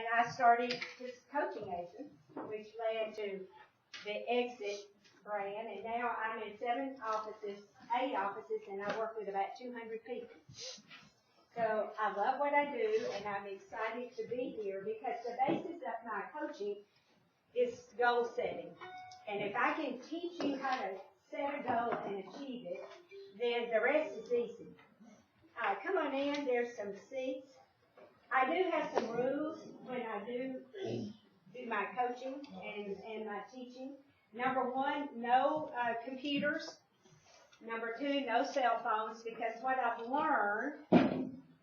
and I started this coaching agent, which led to the Exit brand, and now I'm in 8 offices, and I work with about 200 people. So I love what I do, and I'm excited to be here because the basis of my coaching is goal setting. And if I can teach you how to set a goal and achieve it, then the rest is easy. Come on in, there's some seats. I do have some rules when I do my coaching and my teaching. Number 1, no computers. Number 2, no cell phones, because what I've learned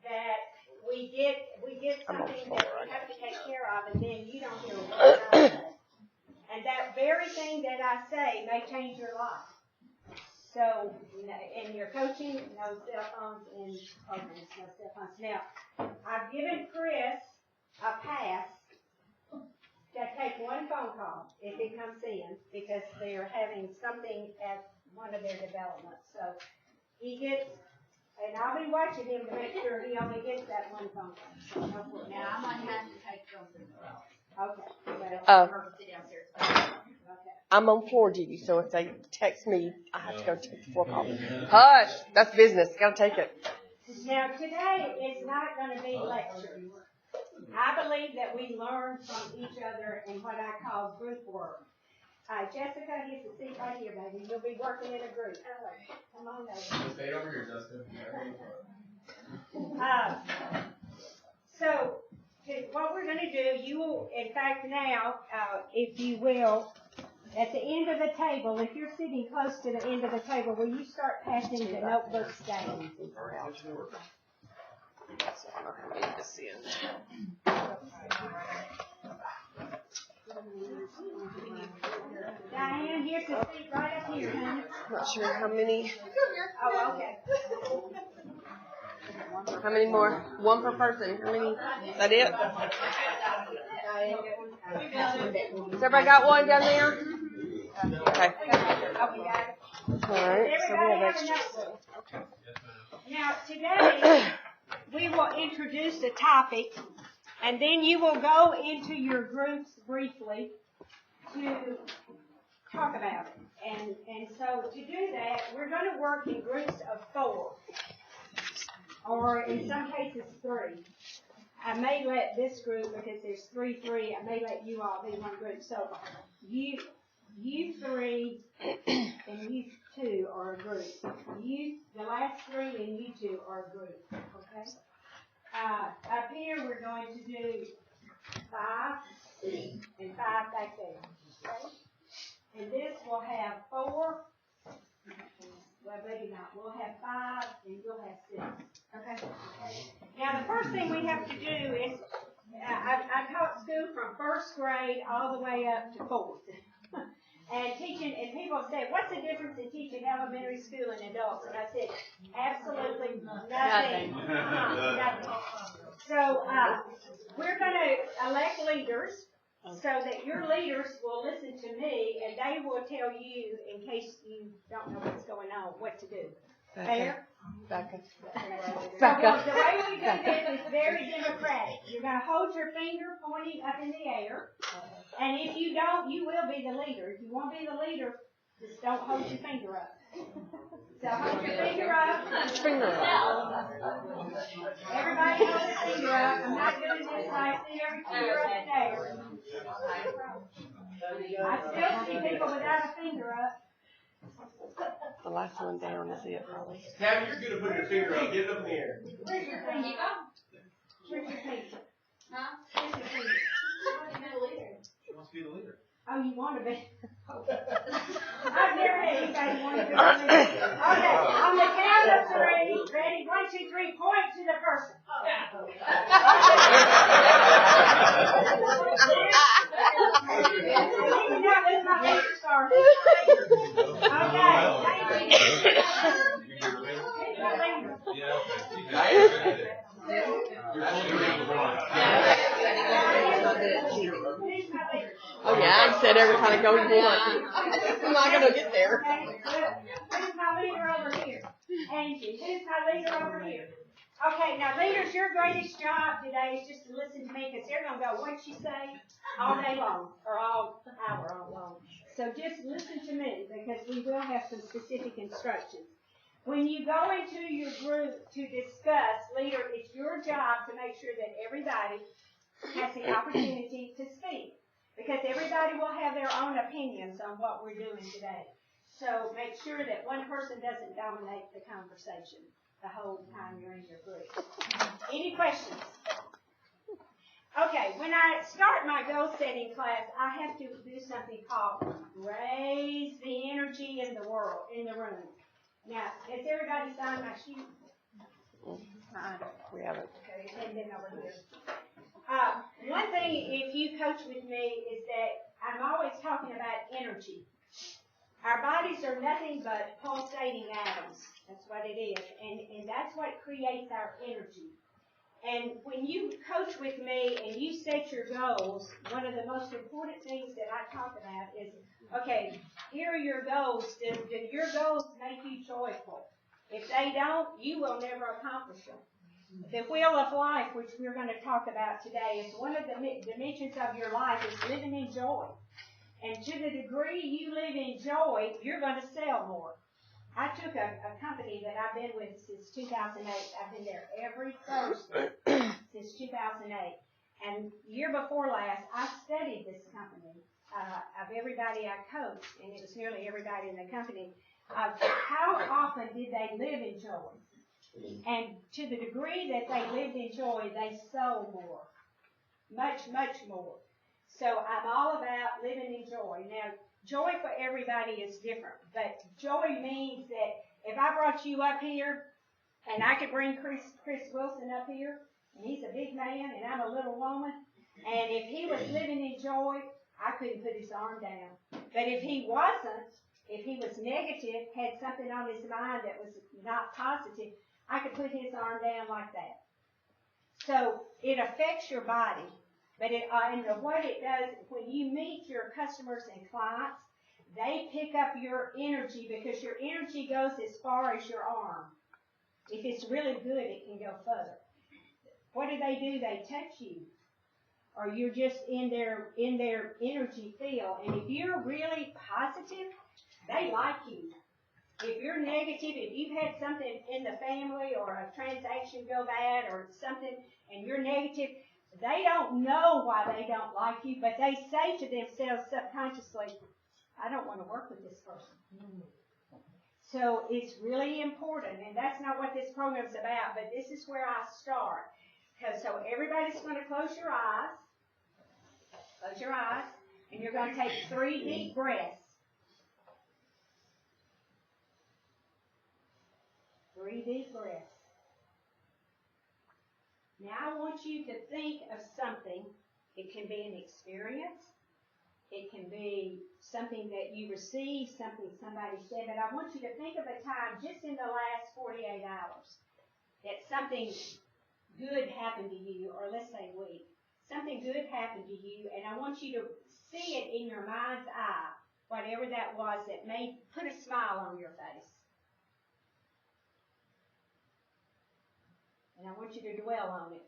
that we get something that we have to take care of, and then you don't hear a word out of it. And that very thing that I say may change your life. So, in your coaching, no cell phones in programs, no cell phones. Now, I've given Chris a pass to take one phone call if he comes in, because they're having something at one of their developments. So, he gets, and I'll be watching him to make sure he only gets that one phone call. So, no, now, I might have to take something. Okay. Well, sit downstairs. Okay. I'm on floor duty, so if they text me, I have to go take the floor call. Hush, that's business. Gotta take it. Now today is not going to be lecture. I believe that we learn from each other in what I call group work. Jessica, here's the seat right here, baby. You'll be working in a group. Come on over. Stay over here, Jessica. So what we're going to do, you will, in fact, now, if you will, at the end of the table, if you're sitting close to the end of the table, will you start passing the notebooks down? Diane, here's the seat right up here, honey. Not sure how many. Oh, okay. How many more? One per person. How many? Is that it? Has everybody got one down there? Okay. Alright, so we have extras. Now, today, we will introduce the topic, and then you will go into your groups briefly to talk about it. And so, to do that, we're going to work in groups of 4, or in some cases 3. I may let this group, because there's 3, I may let you all be one group. So, you 3 and you 2 are a group. The last 3 and you 2 are a group. Okay? Up here we're going to do 5 and 5 back there. Okay? And this will have 4. Well, maybe not. We'll have 5 and you'll have 6. Okay? Now the first thing we have to do is, I taught school from 1st grade all the way up to 4th. And teaching, and people say, what's the difference in teaching elementary school and adults? And I said, absolutely nothing. Nothing. So, we're going to elect leaders so that your leaders will listen to me and they will tell you, in case you don't know what's going on, what to do. Fair? Back up. The way we do this is very democratic. You're going to hold your finger pointing up in the air. And if you don't, you will be the leader. If you want to be the leader, just don't hold your finger up. So hold your finger up. Finger up. Everybody hold their finger up. I'm not doing this. I see every finger up there. I still see people without a finger up. The last one down is it, probably. Tabby, you're good at putting your finger up. Get it up in the air. Where's your finger? Where's your finger? Huh? Where's your finger? She wants to be the leader. Oh, you want to be? I've never had anybody want to be the leader. Okay, on the count of 3, ready? 1, 2, 3, point to the person. Oh yeah, I said every time I go to work. I'm not gonna get there. Who's my leader over here? Angie. Who's my leader over here? Okay, now leaders, your greatest job today is just to listen to me, because they're going to go, what'd she say? All day long, or all hour long. So just listen to me, because we will have some specific instructions. When you go into your group to discuss, leader, it's your job to make sure that everybody has the opportunity to speak, because everybody will have their own opinions on what we're doing today. So make sure that one person doesn't dominate the conversation the whole time you're in your group. Any questions? Okay, when I start my goal setting class, I have to do something called raise the energy in the room. Now, has everybody signed my sheet? We haven't. Okay, and then over here. One thing, if you coach with me, is that I'm always talking about energy. Our bodies are nothing but pulsating atoms. That's what it is. And that's what creates our energy. And when you coach with me and you set your goals, one of the most important things that I talk about is, okay, here are your goals. Do your goals make you joyful? If they don't, you will never accomplish them. The wheel of life, which we're going to talk about today, is one of the dimensions of your life is living in joy. And to the degree you live in joy, you're going to sell more. I took a company that I've been with since 2008. I've been there every Thursday since 2008. And year before last, I studied this company of everybody I coached, and it was nearly everybody in the company, of how often did they live in joy. And to the degree that they lived in joy, they sold more. Much, much more. So I'm all about living in joy. Now, joy for everybody is different, but joy means that if I brought you up here, and I could bring Chris Wilson up here, and he's a big man, and I'm a little woman, and if he was living in joy, I couldn't put his arm down. But if he wasn't, if he was negative, had something on his mind that was not positive, I could put his arm down like that. So it affects your body. But and what it does, when you meet your customers and clients, they pick up your energy, because your energy goes as far as your arm. If it's really good, it can go further. What do? They touch you. Or you're just in their energy field. And if you're really positive, they like you. If you're negative, if you've had something in the family or a transaction go bad or something, and you're negative, they don't know why they don't like you, but they say to themselves subconsciously, I don't want to work with this person. So it's really important, and that's not what this program's about, but this is where I start. So everybody's going to close your eyes. Close your eyes, and you're going to take 3 deep breaths. 3 deep breaths. Now I want you to think of something. It can be an experience. It can be something that you received, something somebody said. But I want you to think of a time just in the last 48 hours that something good happened to you, or let's say week. Something good happened to you, and I want you to see it in your mind's eye, whatever that was that made put a smile on your face. And I want you to dwell on it.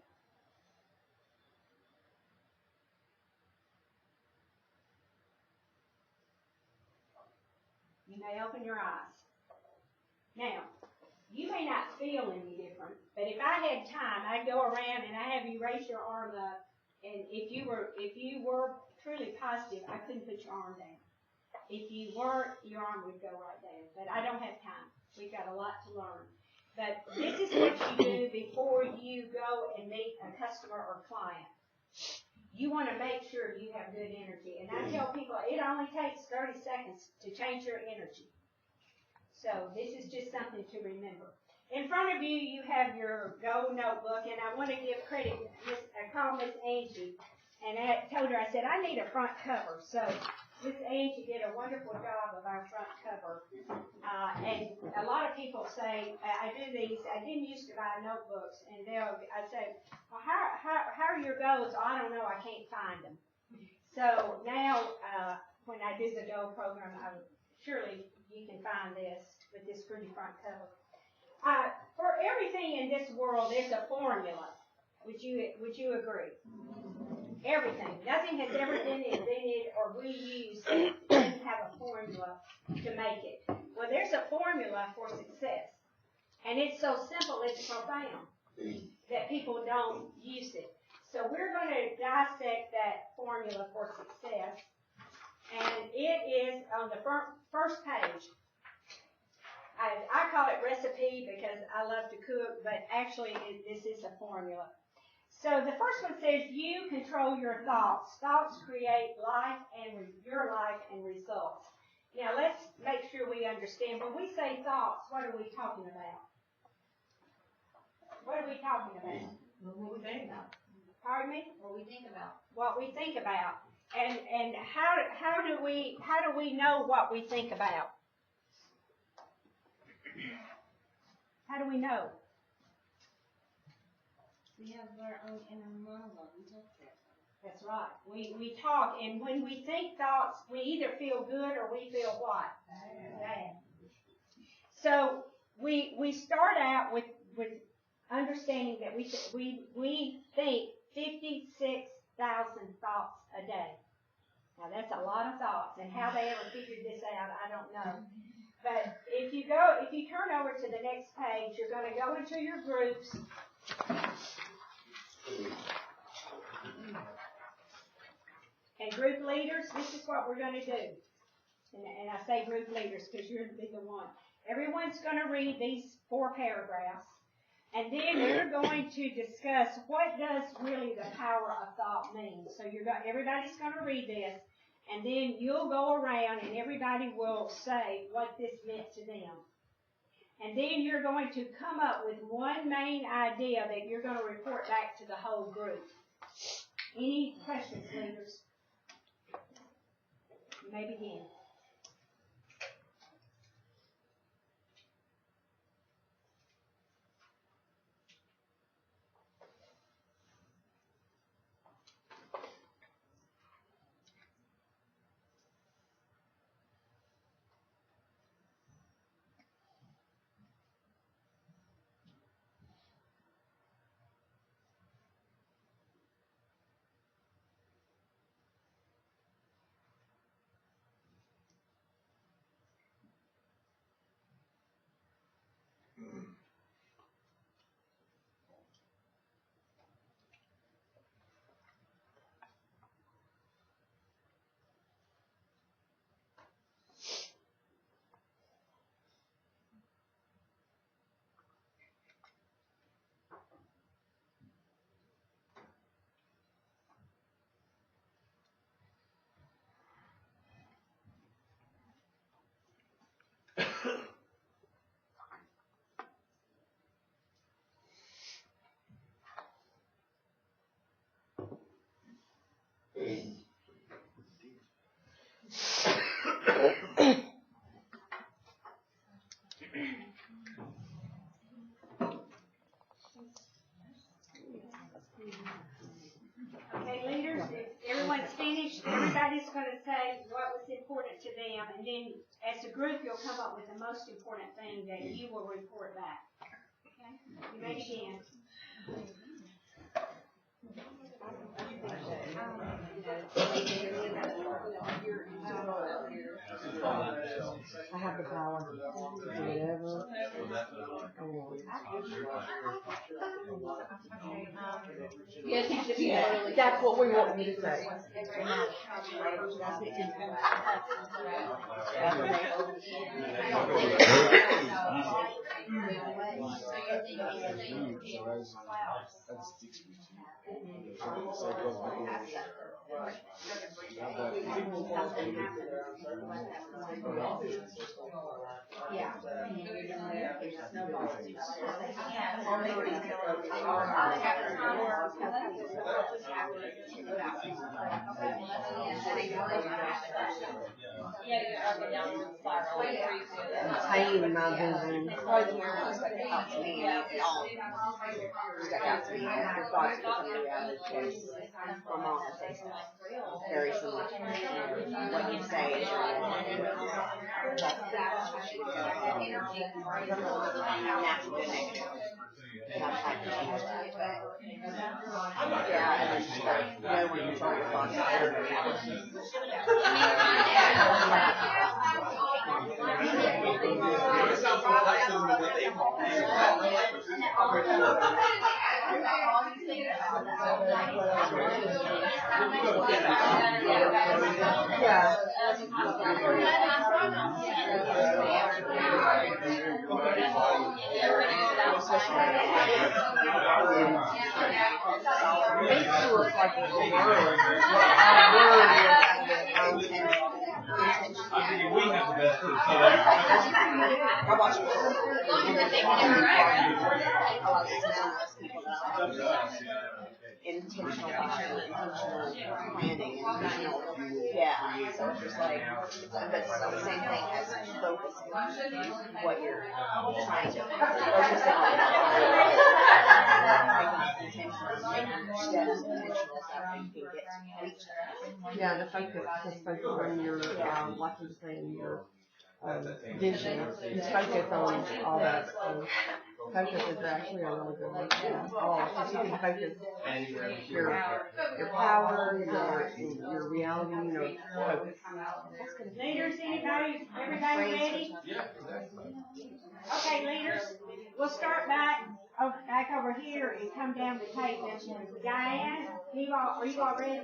You may open your eyes. Now, you may not feel any different, but if I had time, I'd go around and I'd have you raise your arm up, and if you were truly positive, I couldn't put your arm down. If you weren't, your arm would go right down. But I don't have time. We've got a lot to learn. But this is what you do before you go and meet a customer or client. You want to make sure you have good energy. And I tell people it only takes 30 seconds to change your energy. So this is just something to remember. In front of you, you have your gold notebook, and I want to give credit. I called Miss Angie, and I told her, I said, I need a front cover. So Miss Angie did a wonderful job of our front cover. And a lot of people say, I do these, I didn't used to buy notebooks, and I say, well, how are your goals? Oh, I don't know, I can't find them. So now, when I do the goal program, surely you can find this with this pretty front cover. For everything in this world, there's a formula. Would you agree? Everything. Nothing has ever been invented or we use that doesn't have a formula to make it. Well, there's a formula for success. And it's so simple, it's profound that people don't use it. So we're going to dissect that formula for success. And it is on the first page. I call it recipe because I love to cook, but actually this is a formula. So the first one says you control your thoughts. Thoughts create life and your life and results. Now let's make sure we understand. When we say thoughts, what are we talking about? What are we talking about? What we think about. Pardon me? What we think about. What we think about. And how do we know what we think about? How do we know? We have our own inner monologue. We talk that. That's right. We talk, and when we think thoughts, we either feel good or we feel what? Bad. So we start out with understanding that we think 56,000 thoughts a day. Now that's a lot of thoughts, and how they ever figured this out, I don't know. But if you turn over to the next page, you're going to go into your groups. And group leaders, this is what we're going to do. And I say group leaders because you're the bigger one. Everyone's going to read these 4 paragraphs. And then you're going to discuss what does really the power of thought mean. So everybody's going to read this. And then you'll go around and everybody will say what this meant to them. And then you're going to come up with one main idea that you're going to report back to the whole group. Any questions, leaders? You may begin. Okay, leaders, if everyone's finished, everybody's going to say what was important to them, and then as a group, you'll come up with the most important thing that you will report back. Okay? You may begin. I have the power to do whatever I want. Yes, That's what we want you to say. Pain my vision. Very similar. what you say is your not to do negative. Not trying to change that, but yeah, and then just like know when you draw your thoughts out. It sounds more like them than what they call Yeah. Makes you look like a word. I think we have the best food. I watch it. Intentional planning, intentional, yeah, so it's just like, but it's the same thing as focusing what you're trying to focus on. Making intentional steps, intentional stuff, and you can reach that. Yeah, the focus, just focus on your, like you were saying, your vision. Just focus on all that. Focus is actually a really good word. Because you can focus your power, your reality, focus. Leaders, everybody ready? Okay, leaders, we'll start back over here and come down the table. Diane, are you all ready?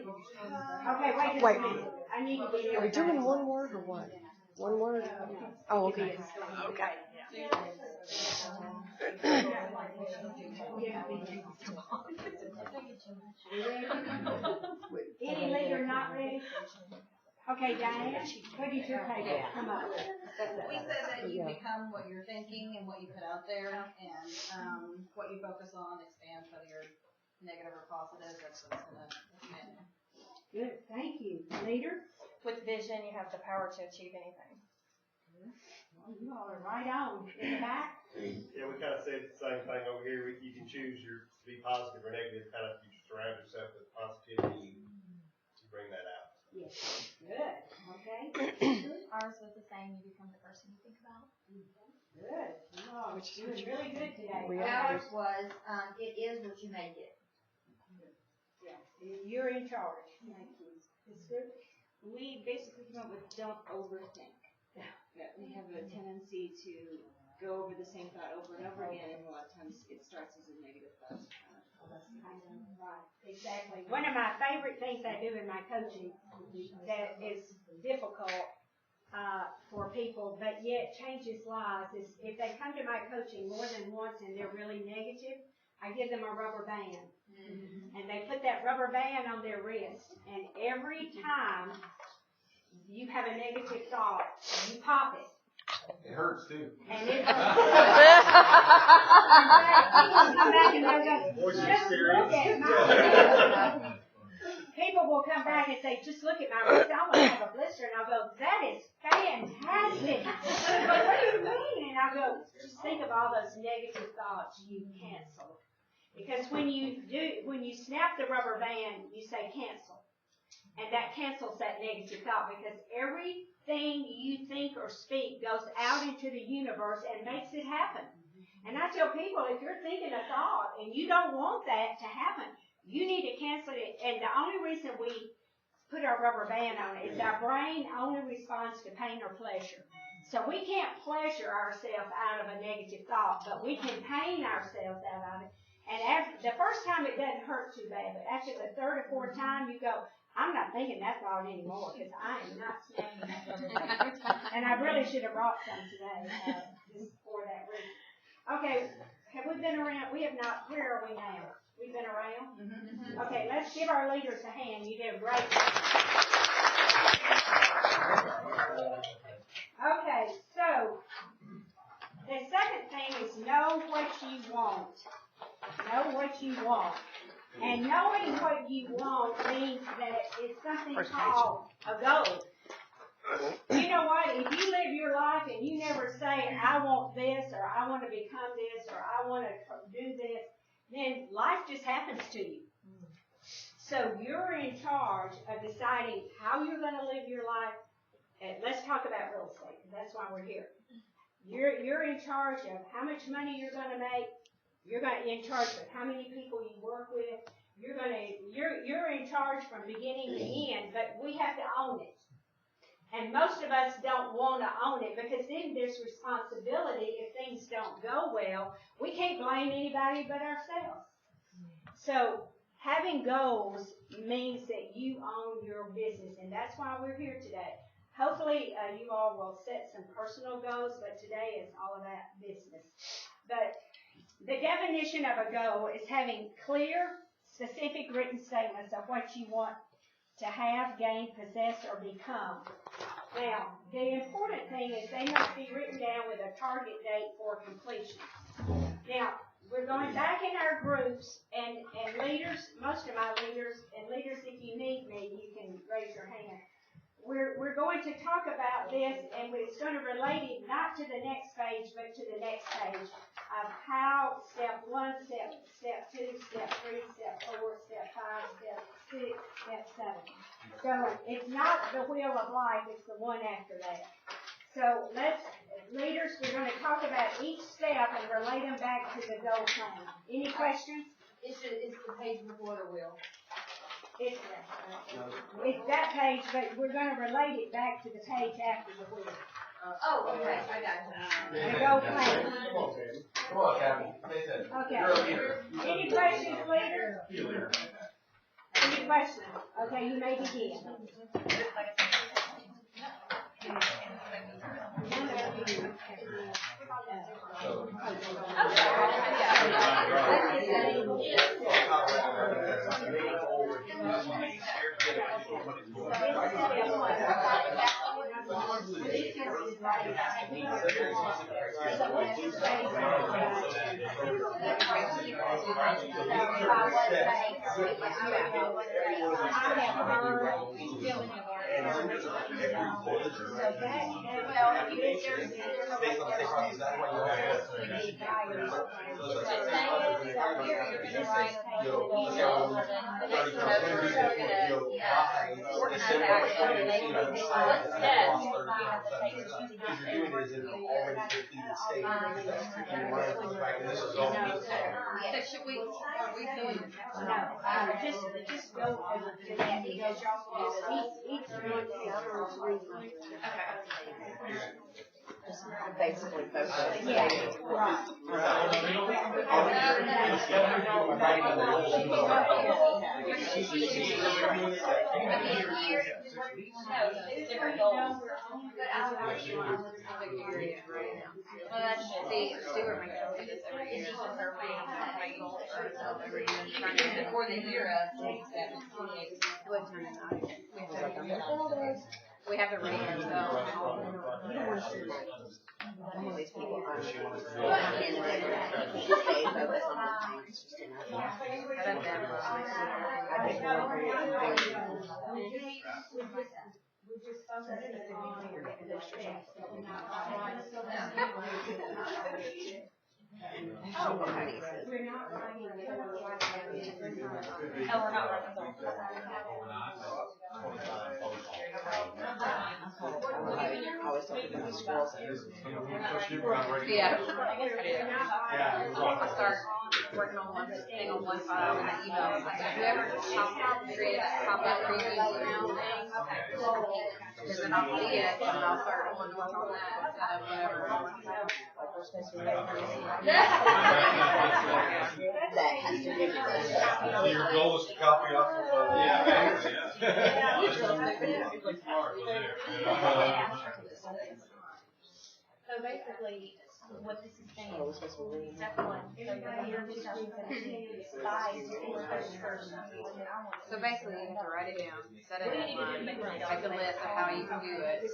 Okay, wait just a minute. I need to be Are we doing one word or what? One word? Oh, okay. Okay. Any leader not ready? Okay, Diane, what is your table? Come up. We said that you become what you're thinking and what you put out there, and what you focus on expands, whether you're negative or positive. That's what's going to expand. Good, thank you. Leader? With vision, you have the power to achieve anything. Well, you all are right on. In the back? Yeah, we kind of said the same thing over here. You can choose to be positive or negative, kind of if you surround yourself with positivity, you bring that out. Yes. Good. Okay. Ours was the same. You become the person you think about. Good. You all are doing really good today. Ours was, it is what you make it. Yeah. You're in charge. Thank you. It's good. We basically come up with don't overthink. That we have a tendency to go over the same thought over and over again, and a lot of times it starts as a negative thought. Right, exactly. One of my favorite things I do in my coaching that is difficult for people, but yet changes lives, is if they come to my coaching more than once and they're really negative, I give them a rubber band. And they put that rubber band on their wrist, and every time you have a negative thought, you pop it. It hurts too. And it people come back and they'll go, just look at my people will come back and say, just look at my wrist, I want to have a blister. And I'll go, that is fantastic. But what do you mean? And I'll go, just think of all those negative thoughts you cancel. Because when you snap the rubber band, you say cancel. And that cancels that negative thought, because everything you think or speak goes out into the universe and makes it happen. And I tell people, if you're thinking a thought and you don't want that to happen, you need to cancel it. And the only reason we put our rubber band on it is our brain only responds to pain or pleasure. So we can't pleasure ourselves out of a negative thought, but we can pain ourselves out of it. And after the first time it doesn't hurt too bad, but after the third or fourth time you go, I'm not thinking that thought anymore, because I am not snapping that rubber band. And I really should have brought some today, just for that reason. Okay, have we been around? We have not. Where are we now? We've been around? Mm-hmm. Okay, let's give our leaders a hand. You did a great job. Okay, so the second thing is know what you want. Know what you want. And knowing what you want means that it's something called a goal. You know what? If you live your life and you never say, I want this, or I want to become this, or I want to do this, then life just happens to you. So you're in charge of deciding how you're gonna live your life. And let's talk about real estate, because that's why we're here. You're in charge of how much money you're gonna make. You're in charge of how many people you work with. You're in charge from beginning to end, but we have to own it. And most of us don't want to own it, because then there's responsibility if things don't go well. We can't blame anybody but ourselves. So having goals means that you own your business, and that's why we're here today. Hopefully, you all will set some personal goals, but today is all about business. But the definition of a goal is having clear, specific written statements of what you want to have, gain, possess, or become. Now, the important thing is they must be written down with a target date for completion. Now, we're going back in our groups, and leaders, most of my leaders, and leaders, if you need me, you can raise your hand. We're going to talk about this, and it's going to relate it not to the next page, but to the next page of how step 1, step 2, step 3, step 4, step 5, step 6, step 7. So it's not the wheel of life, it's the one after that. So leaders, we're going to talk about each step and relate them back to the goal plan. Any questions? It's the page before the wheel. It's that page, but we're going to relate it back to the page after the wheel. Oh, okay, I got you. The goal plan. Come on, Kathy. Okay. Any questions, leader? Any questions? Okay, you may begin. Just go over to that because each one is reading. Basically focus. Yeah, right. Different goals. But I would actually want a specific area right now. Well, that's, see, Stuart makes us do this every year. So her main goal for herself every year. Before the year of 27, 28, we have to read it, so. Some of these people are stay focused on the things just enough. I think We're not writing it. Oh, we're not writing it. I was talking about schools. Yeah. I start working on one thing on one file and I email it. Like, whoever created that pop-up preview email thing, because then I'll see it and I'll start on that instead of whatever. That has to do with this. So your goal is to copy off of, So basically, what this is saying, step 1, so your 2017 expires December 31st. So basically, you have to write it down, set it in line, make a list of how you can do it.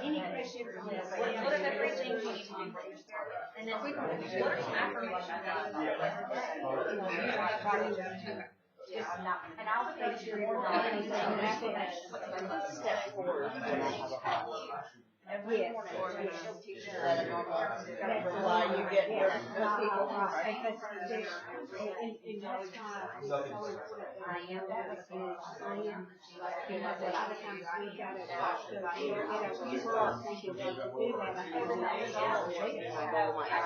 Any questions on this? What are the 3 things you need to do for yourself? And then what are some affirmations that you want? I'm not, and I'll go to your board. Step forward. Every Yes. morning, she'll teach her. Why you get Yeah. good people? Right. Because there's, and that's why it's so important. That was his plan, because a lot of times we got it, we were all thinking that to do that, I have another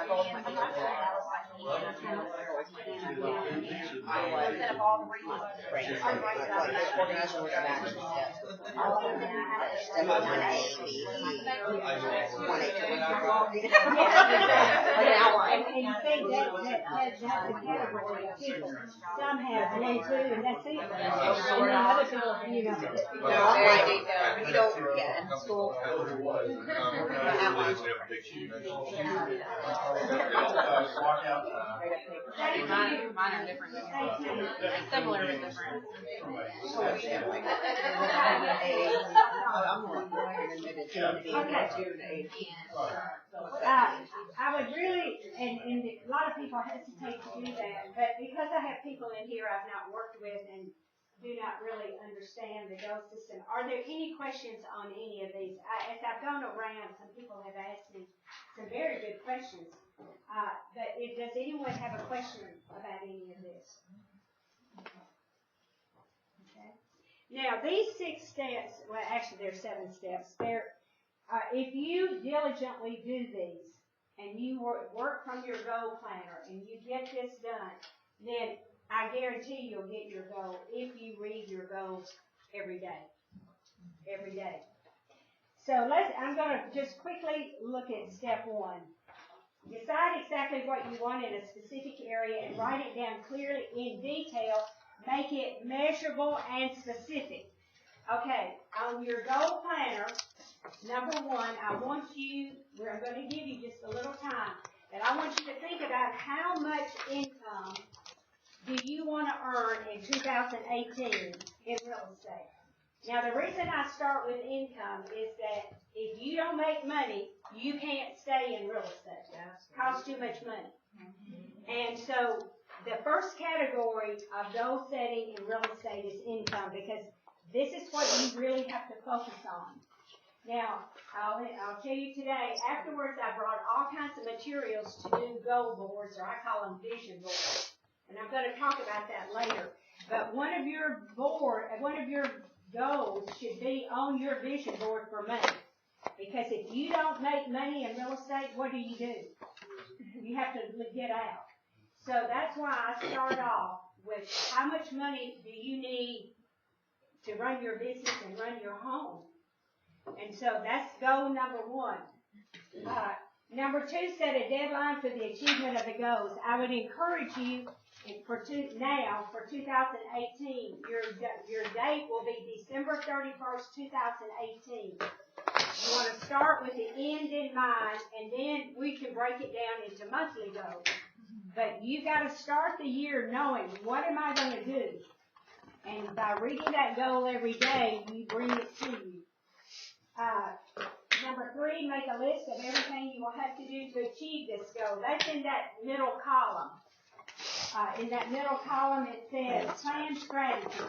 goal, they can go Instead of all the reasons. I'm right about that. Organization was back to steps. All of them, I have Step 1A, B, 1A, 2, 3, 4. And you see, that's the category of people. Some have one, two, and that's it. And then other people, you know. No, very detailed. You don't, yeah, in school. Mine are different. Similar but different. I would really, and a lot of people hesitate to do that, but because I have people in here I've not worked with and do not really understand the GO system, are there any questions on any of these? As I've gone around, some people have asked me some very good questions, but does anyone have a question about any of this? Okay. Now, these 6 steps, well, actually there's 7 steps. If you diligently do these, and you work from your goal planner, and you get this done, then I guarantee you'll get your goal if you read your goals every day. Every day. So I'm going to just quickly look at step 1. Decide exactly what you want in a specific area and write it down clearly in detail. Make it measurable and specific. Okay, on your goal planner, number 1, I'm going to give you just a little time, but I want you to think about how much income do you want to earn in 2018 in real estate. Now, the reason I start with income is that if you don't make money, you can't stay in real estate. It costs too much money. And so the first category of goal setting in real estate is income, because this is what you really have to focus on. Now, I'll tell you today, afterwards I brought all kinds of materials to do goal boards, or I call them vision boards. And I'm going to talk about that later. But one of your goals should be on your vision board for money. Because if you don't make money in real estate, what do? You have to get out. So that's why I start off with how much money do you need to run your business and run your home. And so that's goal number 1. Number 2, set a deadline for the achievement of the goals. I would encourage you for 2018, your date will be December 31st, 2018. You want to start with the end in mind, and then we can break it down into monthly goals. But you got to start the year knowing, what am I going to do? And by reading that goal every day, you bring it to you. Number 3, make a list of everything you will have to do to achieve this goal. That's in that middle column. In that middle column, it says plan strategy.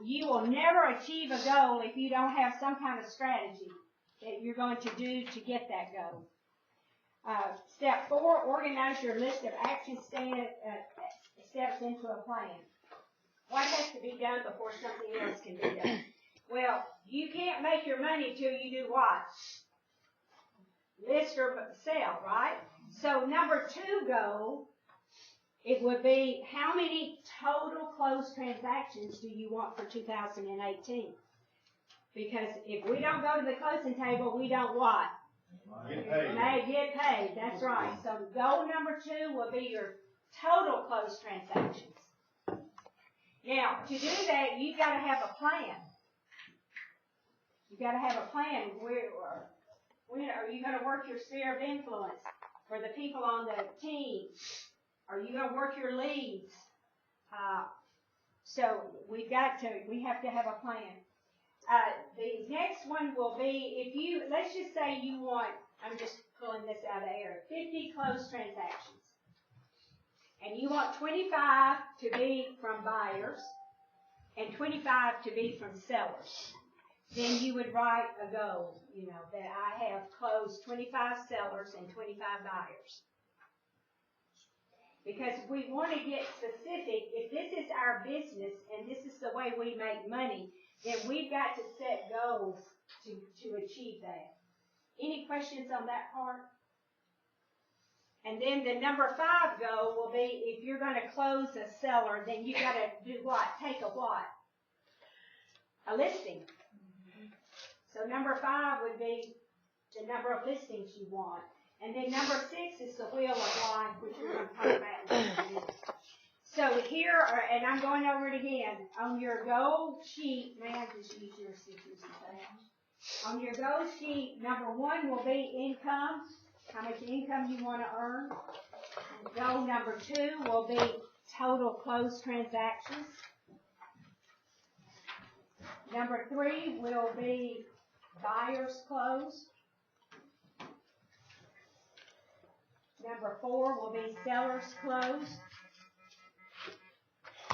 You will never achieve a goal if you don't have some kind of strategy that you're going to do to get that goal. Step 4, organize your list of action steps into a plan. What has to be done before something else can be done? Well, you can't make your money till you do what? List or sell, right? So number 2 goal, it would be, how many total closed transactions do you want for 2018? Because if we don't go to the closing table, we don't what? Get paid. Get paid, that's right. So goal number 2 will be your total closed transactions. Now, to do that, you've got to have a plan. You've got to have a plan. When are you going to work your sphere of influence for the people on the team? Are you going to work your leads? So we have to have a plan. The next one will be, let's just say you want, I'm just pulling this out of the air, 50 closed transactions. and you want 25 to be from buyers and 25 to be from sellers, then you would write a goal, that I have closed 25 sellers and 25 buyers. Because if we want to get specific, if this is our business and this is the way we make money, then we've got to set goals to achieve that. Any questions on that part? And then the number 5 goal will be, if you're going to close a seller, then you got to do what? Take a what? A listing. So number 5 would be the number of listings you want. And then number 6 is the wheel of life, which we're going to talk about in a minute. So here, and I'm going over it again, on your goal sheet, may I just use your scissors and that? On your goal sheet, number 1 will be income, how much income you want to earn. Goal number 2 will be total closed transactions. Number 3 will be buyers closed. Number 4 will be sellers closed.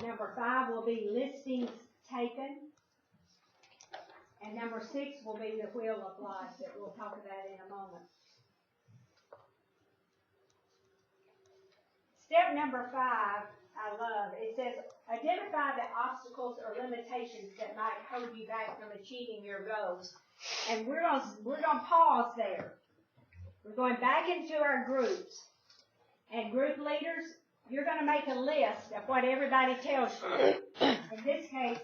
Number 5 will be listings taken. And number 6 will be the wheel of life that we'll talk about in a moment. Step number 5, I love. It says, identify the obstacles or limitations that might hold you back from achieving your goals. And we're gonna pause there. We're going back into our groups. And group leaders, you're going to make a list of what everybody tells you. In this case,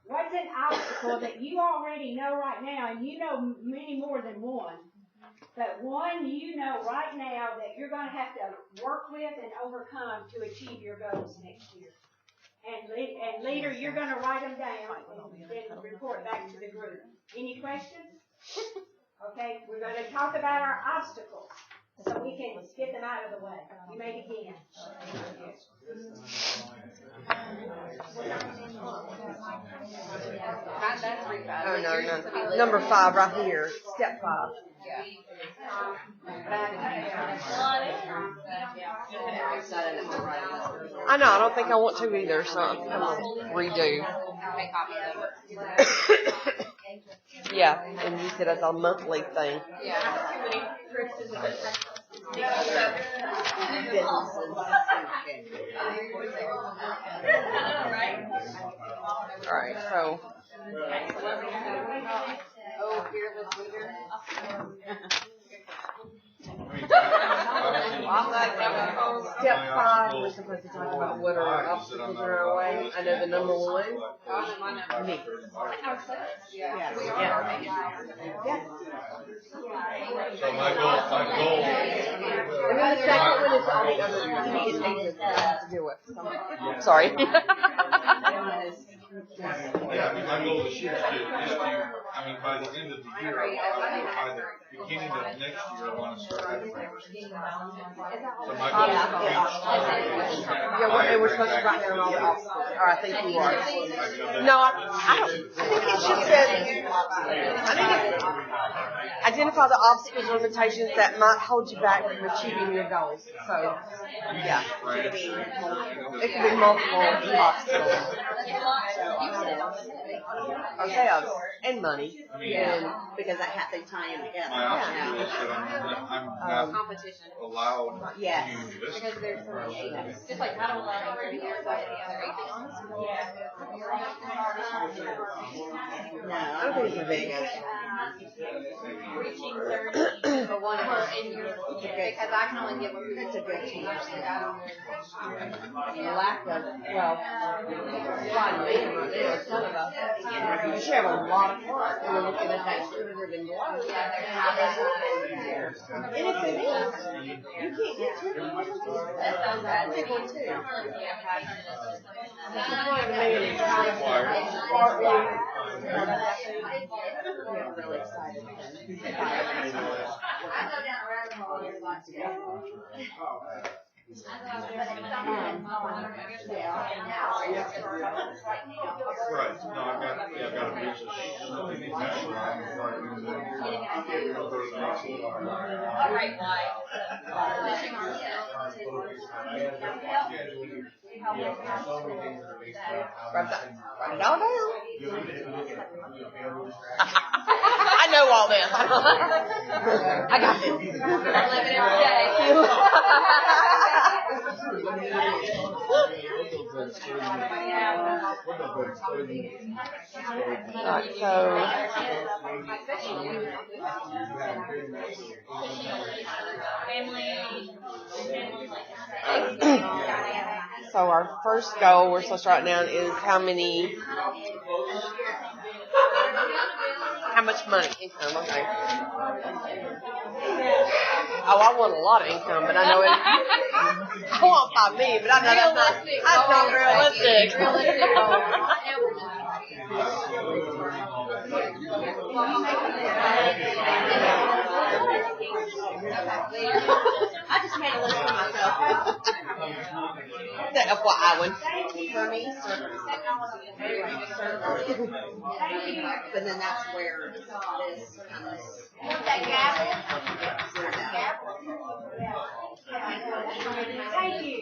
what's an obstacle that you already know right now, and you know many more than one, but one you know right now that you're going to have to work with and overcome to achieve your goals next year. And leader, you're going to write them down and then report back to the group. Any questions? Okay, we're going to talk about our obstacles so we can get them out of the way. You may begin. Oh, no. Number 5 right here. Step 5. I know, I don't think I want to either, so I'm going to redo. Yeah, and use it as a monthly thing. Alright, so. Oh, fearless leader. Step 5, we're supposed to talk about what are our obstacles in our way. I know the number 1. Me. Yeah. So my goal. And then the second one is all the other immediate things that I have to deal with. Sorry. Yeah, my goal this year is to by the end of the year, by the beginning of next year, I want to start having my first. So my goal is to reach. Yeah, we're supposed to write down all the obstacles. Or I think you are. No, I think it just said, identify the obstacles or limitations that might hold you back from achieving your goals. So, yeah. It could be multiple obstacles. Okay, and money. Because I have to tie them together. My obstacle is that I'm not Competition. allowed Yes. to list. Because there's so many agents. Just like I don't allow anybody to use the other agents. No, I don't think it's the biggest. Reaching 30 for one of her in your, because I can only get what That's a good team. I Lack of, well, flying man right now, some of us. You should have a lot of fun. We're looking at that 200 and below. And if it is, you can't get 200. That sounds bad. Big one too. Yeah. That's why the man is trying to partly. We're really excited. Right, no, I've got a business. Write it all down. I know all this. I got this. Alright, so our first goal we're supposed to write down is how much money income, okay. Oh, I want a lot of income, but I know I want 5 million, but I know that's not realistic. I just made a list for myself. The FYI one. For me, but then that's where this comes. Thank you.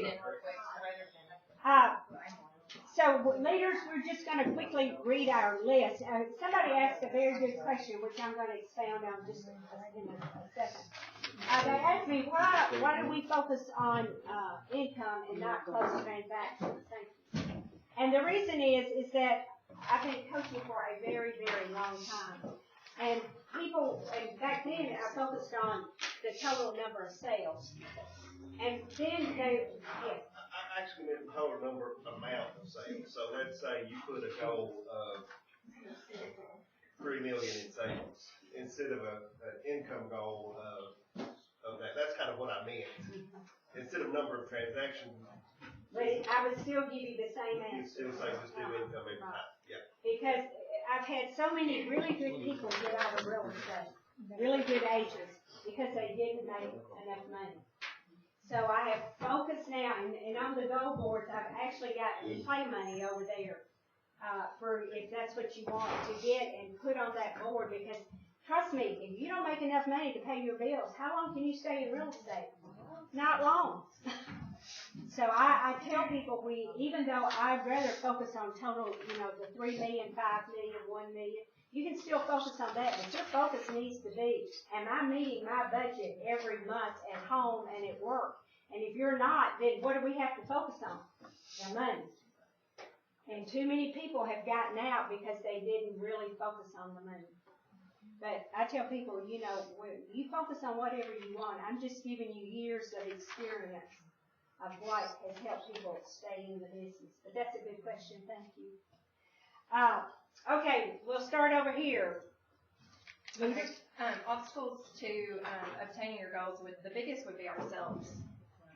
So leaders, we're just going to quickly read our list. Somebody asked a very good question, which I'm going to expound on just in a second. They asked me, why do we focus on income and not close transactions? And the reason is that I've been coaching for a very, very long time. And back then I focused on the total number of sales. And then I actually meant the total amount of sales. So let's say you put a goal of 3 million in sales instead of an income goal of that. That's kind of what I meant. Instead of number of transactions. But I would still give you the same answer. You'd still say just do income every time. Yeah. Because I've had so many really good people get out of real estate, really good agents, because they didn't make enough money. So I have focused now, and on the goal boards, I've actually got play money over there for if that's what you want to get and put on that board. Because trust me, if you don't make enough money to pay your bills, how long can you stay in real estate? Not long. So I tell people even though I'd rather focus on total, the 3 million, 5 million, 1 million, you can still focus on that, but your focus needs to be, am I meeting my budget every month at home and at work? And if you're not, then what do we have to focus on? The money. And too many people have gotten out because they didn't really focus on the money. But I tell people, you focus on whatever you want. I'm just giving you years of experience of what has helped people stay in the business. But that's a good question. Thank you. Okay, we'll start over here. Obstacles to obtaining your goals, the biggest would be ourselves.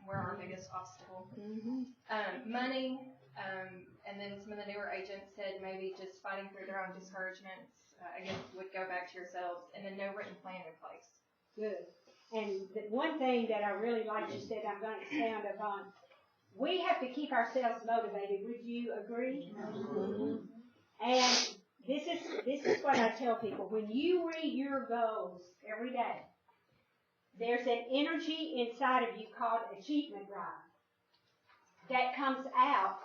We're our biggest obstacle. Mm-hmm. Money, and then some of the newer agents said maybe just fighting through their own discouragements, I guess would go back to yourselves, and then no written plan in place. Good. And the one thing that I really like you said, I'm going to expound upon, we have to keep ourselves motivated. Would you agree? Mm-hmm. And this is what I tell people. When you read your goals every day, there's an energy inside of you called achievement drive that comes out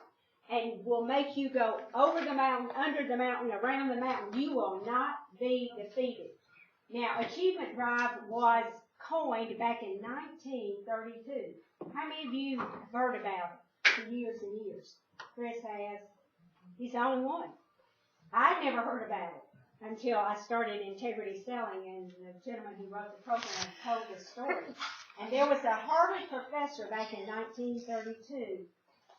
and will make you go over the mountain, under the mountain, around the mountain. You will not be defeated. Now, achievement drive was coined back in 1932. How many of you have heard about it for years and years? Chris has. He's the only one. I never heard about it until I started Integrity Selling, and the gentleman who wrote the program told the story. And there was a Harvard professor back in 1932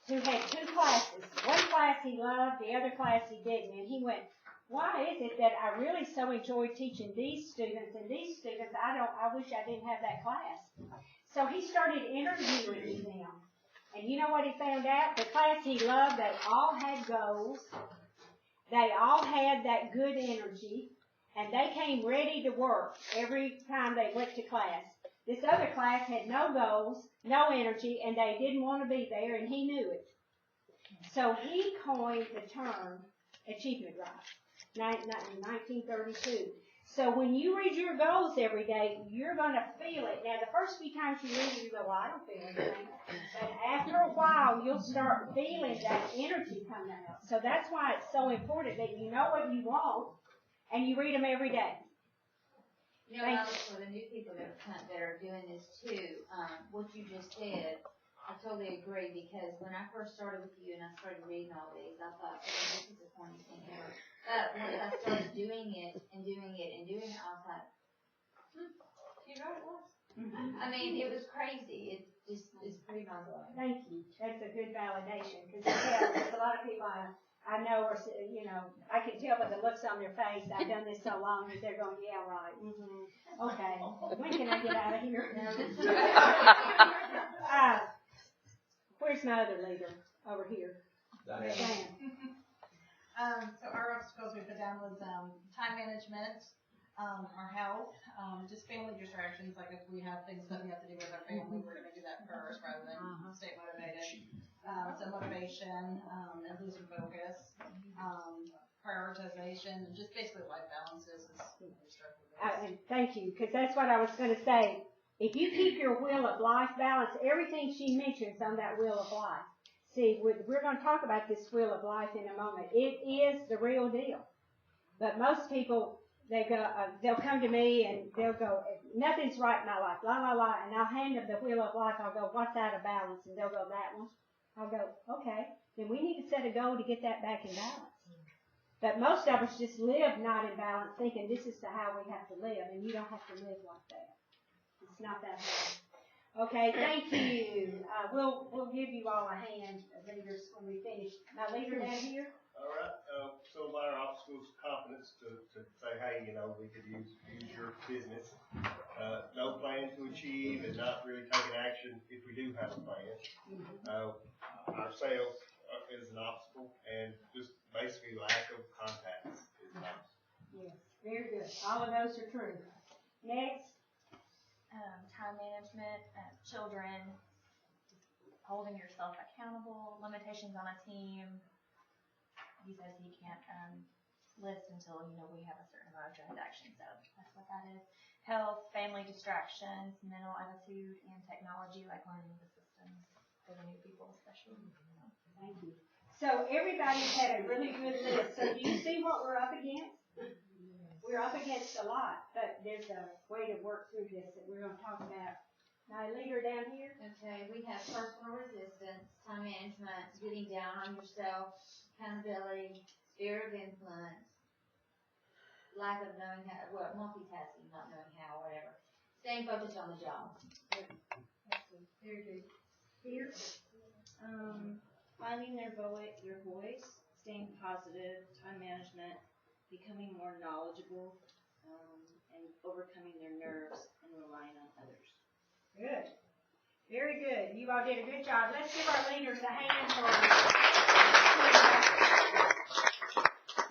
who had 2 classes. One class he loved, the other class he didn't. And he went, why is it that I really so enjoy teaching these students, and these students, I wish I didn't have that class. So he started interviewing them. And you know what he found out? The class he loved, they all had goals. They all had that good energy, and they came ready to work every time they went to class. This other class had no goals, no energy, and they didn't want to be there, and he knew it. So he coined the term achievement drive, 1932. So when you read your goals every day, you're going to feel it. Now, the first few times you read it, you go, well, I don't feel anything. But after a while, you'll start feeling that energy come out. So that's why it's so important that you know what you want, and you read them every day. You know, for the new people that are doing this too, what you just said, I totally agree, because when I first started with you and I started reading all these, I thought, oh, this is the corny thing ever. But once I started doing it, I was like, you know it was. I mean, it was crazy. It just is pretty mind-blowing. Thank you. That's a good validation, because there's a lot of people I know are, you know, I can tell by the looks on their face, I've done this so long that they're going, yeah, right, okay, when can I get out of here? Where's my other leader? Over here. Diane. So our obstacles we put down was time management, our health, just family distractions, like if we have things that we have to do with our family, we're going to do that first rather than stay motivated. So motivation, and losing focus, prioritization, and just basically life balances is what we start with. And thank you, because that's what I was going to say. If you keep your wheel of life balanced, everything she mentions on that wheel of life. See, we're going to talk about this wheel of life in a moment. It is the real deal. But most people, they'll come to me and they'll go, nothing's right in my life, la, la, la, and I'll hand them the wheel of life. I'll go, what's out of balance? And they'll go, that one. I'll go, okay, then we need to set a goal to get that back in balance. But most of us just live not in balance, thinking this is how we have to live, and you don't have to live like that. It's not that hard. Okay, thank you. We'll give you all a hand, leaders, when we finish. My leader down here. All right. So my obstacles, confidence to say, hey, you know, we could use your business. No plan to achieve and not really taking action if we do have a plan. Our sales is an obstacle, and just basically lack of contacts is an obstacle. Yes, very good. All of those are true. Next. Time management, children, holding yourself accountable, limitations on a team. He says he can't list until, you know, we have a certain amount of transactions, so that's what that is. Health, family distractions, mental attitude, and technology, like learning the systems for the new people especially. Thank you. So everybody's had a really good list. So do you see what we're up against? We're up against a lot, but there's a way to work through this that we're going to talk about. My leader down here. Okay, we have personal resistance, time management, getting down on yourself, accountability, sphere of influence, lack of knowing how, well, multitasking, not knowing how, whatever. Staying focused on the job. Very good. Here. Finding your voice, staying positive, time management, becoming more knowledgeable, and overcoming their nerves and relying on others. Good. Very good. You all did a good job. Let's give our leaders a hand for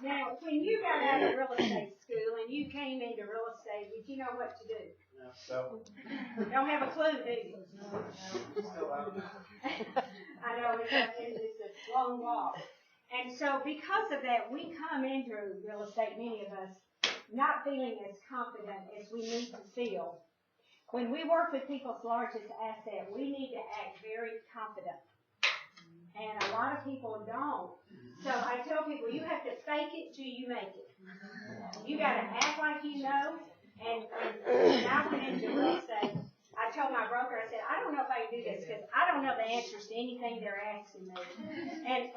Now, when you got out of real estate school and you came into real estate, did you know what to do? No. Don't have a clue, do you? I know it's a long walk. And so because of that, we come into real estate, many of us, not feeling as confident as we need to feel. When we work with people's largest asset, we need to act very confident. And a lot of people don't. So I tell people, you have to fake it till you make it. You got to act like you know. And when I went into real estate, I told my broker, I said, I don't know if I can do this because I don't know the answers to anything they're asking me. And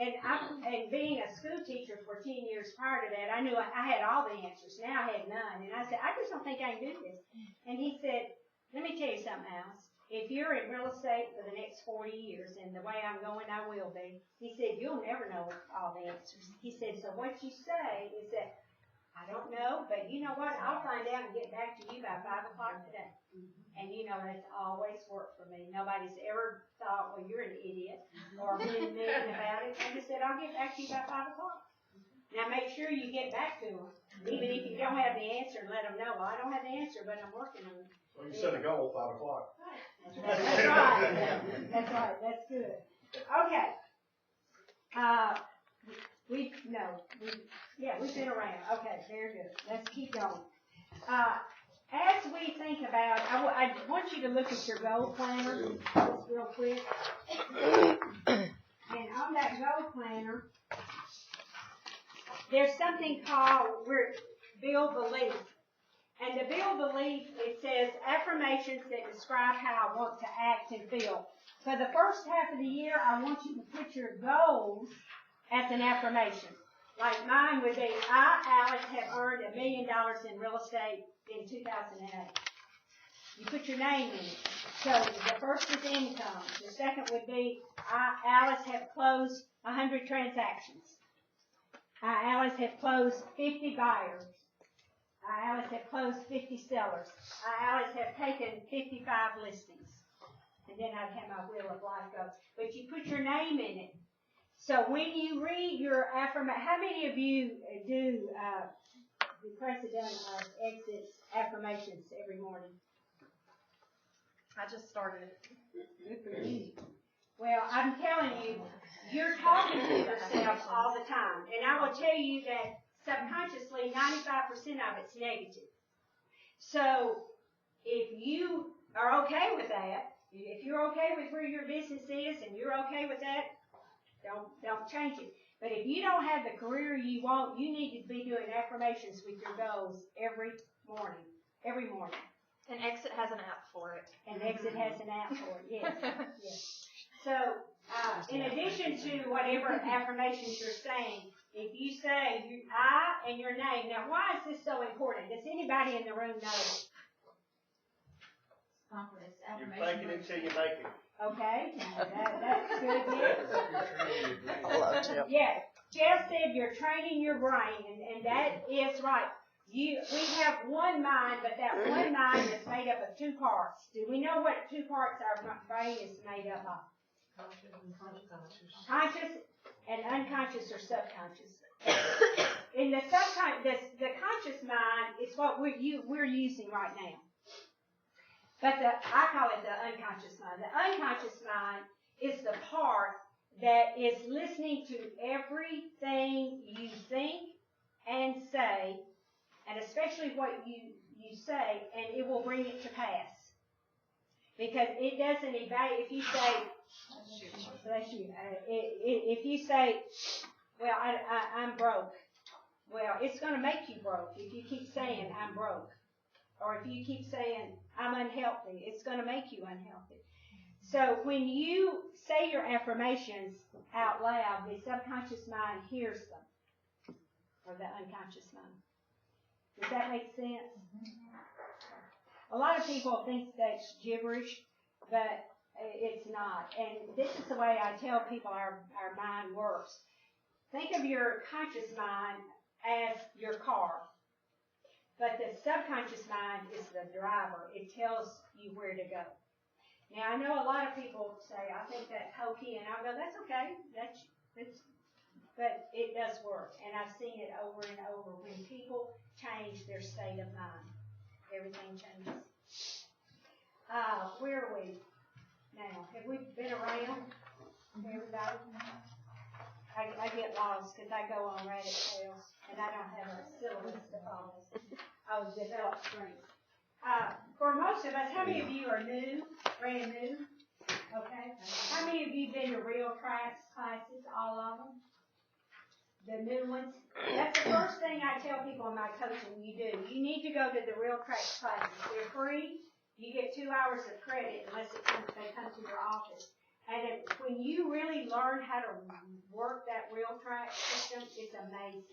being a school teacher for 10 years prior to that, I knew I had all the answers. Now I had none. And I said, I just don't think I can do this. And he said, let me tell you something, Alice. If you're in real estate for the next 40 years, and the way I'm going, I will be, he said, you'll never know all the answers. He said, so what you say is that, I don't know, but you know what? I'll find out and get back to you by 5 o'clock today. And you know, that's always worked for me. Nobody's ever thought, well, you're an idiot, or been mean about it. I just said, I'll get back to you by 5 o'clock. Now make sure you get back to them. Even if you don't have the answer, let them know, well, I don't have the answer, but I'm working on it. Well, you set a goal, 5 o'clock. That's right. That's right. That's good. Okay. We've been around. Okay, very good. Let's keep going. As we think about, I want you to look at your goal planner just real quick. And on that goal planner, there's something called build belief. And to build belief, it says affirmations that describe how I want to act and feel. For the first half of the year, I want you to put your goals as an affirmation. Like mine would be, I, Alice, have earned $1 million in real estate in 2008. You put your name in it. So the first is income. The second would be, I, Alice, have closed 100 transactions. I, Alice, have closed 50 buyers. I, Alice, have closed 50 sellers. I, Alice, have taken 55 listings. And then I'd have my wheel of life go. But you put your name in it. So when you read your affirmation, how many of you do the precedent of exit affirmations every morning? I just started. Good for you. Well, I'm telling you, you're talking to yourself all the time. And I will tell you that subconsciously, 95% of it's negative. So if you are okay with that, if you're okay with where your business is and you're okay with that, don't change it. But if you don't have the career you want, you need to be doing affirmations with your goals every morning. Every morning. And Exit has an app for it. And Exit has an app for it, yes. Yes. So, in addition to whatever affirmations you're saying, if you say I and your name, now why is this so important? Does anybody in the room know? Confidence, You're affirmation. faking it till you make it. Okay, that's good, yes. Hello, Yeah, Jeff said you're training your brain, and that is right. We have one mind, but that one mind is made up of 2 parts. Do we know what 2 parts our brain is made up of? Conscious and unconscious or subconscious. In the the conscious mind is what we're using right now. But I call it the unconscious mind. The unconscious mind is the part that is listening to everything you think and say, and especially what you say, and it will bring it to pass. Because it doesn't evaluate. If you say, bless you, if you say, well, I'm broke, well, it's going to make you broke if you keep saying I'm broke. Or if you keep saying, I'm unhealthy, it's going to make you unhealthy. So when you say your affirmations out loud, the subconscious mind hears them. Or the unconscious mind. Does that make sense? A lot of people think that's gibberish, but it's not. And this is the way I tell people our mind works. Think of your conscious mind as your car. But the subconscious mind is the driver. It tells you where to go. Now, I know a lot of people say, I think that's hokey, and I'll go, that's okay. But it does work. And I've seen it over and over. When people change their state of mind, everything changes. Where are we now? Have we been around, everybody? I get lost because I go on rabbit trails, and I don't have a syllabus to follow. I was developed strength. For most of us, how many of you are new, brand new? Okay. How many of you been to Real Tracks classes, all of them? The new ones? That's the first thing I tell people in my coaching you do. You need to go to the Real Tracks classes. They're free. You get 2 hours of credit unless they come to your office. And when you really learn how to work that Real Track system, it's amazing.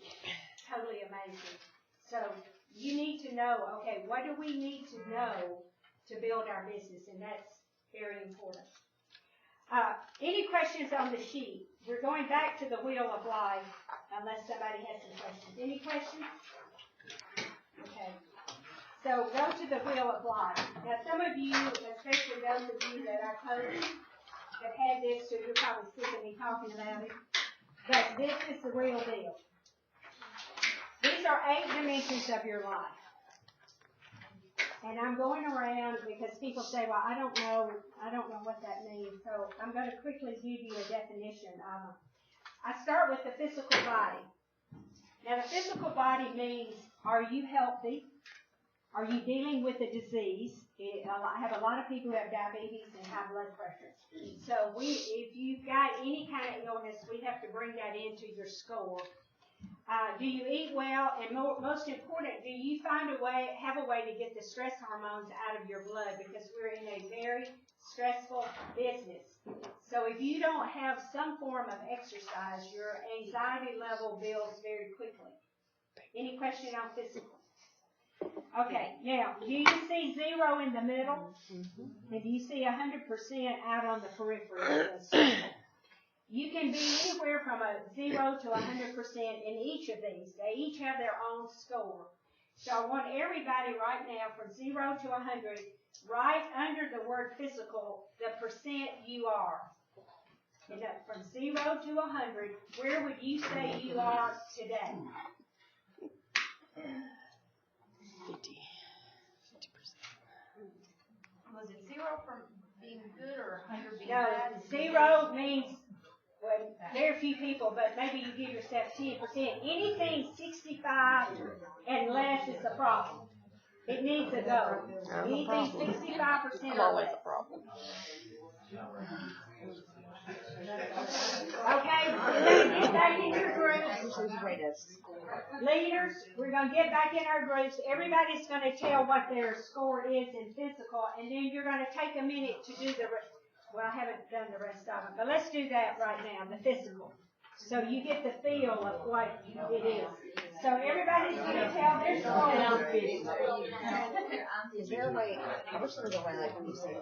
Totally amazing. So you need to know, okay, what do we need to know to build our business? And that's very important. Any questions on the sheet? We're going back to the Wheel of Life, unless somebody has some questions. Any questions? Okay. So go to the Wheel of Life. Now some of you, especially those of you that are coached, that had this, so you're probably sick of me talking about it. But this is the real deal. dimensions of your life. And I'm going around because people say, well, I don't know what that means. So I'm going to quickly give you a definition. I start with the physical body. Now, the physical body means, are you healthy? Are you dealing with a disease? I have a lot of people who have diabetes and high blood pressure. So if you've got any kind of illness, we have to bring that into your score. Do you eat well? And most important, do you have a way to get the stress hormones out of your blood? Because we're in a very stressful business. So if you don't have some form of exercise, your anxiety level builds very quickly. Any question on physical? Okay, now, do you see 0 in the middle? And do you see 100% out on the periphery of the circle? You can be anywhere from a 0 to 100% in each of these. They each have their own score. So I want everybody right now from 0 to 100, right under the word physical, the percent you are. And from 0 to 100, where would you say you are today? 50%. Was it 0 from being good or 100 being No, bad? 0 means, well, very few people, but maybe you give yourself 10%. Anything 65 and less is a problem. It needs a go. Anything 65% or less. Okay, we're going to get back in your groups. Leaders, we're going to get back in our groups. Everybody's going to tell what their score is in physical, and then you're going to take a minute to do the rest. Well, I haven't done the rest of them, but let's do that right now, the physical. So you get the feel of what it is. So everybody's going to tell their score. Is there a way, I wish there was a way like when you say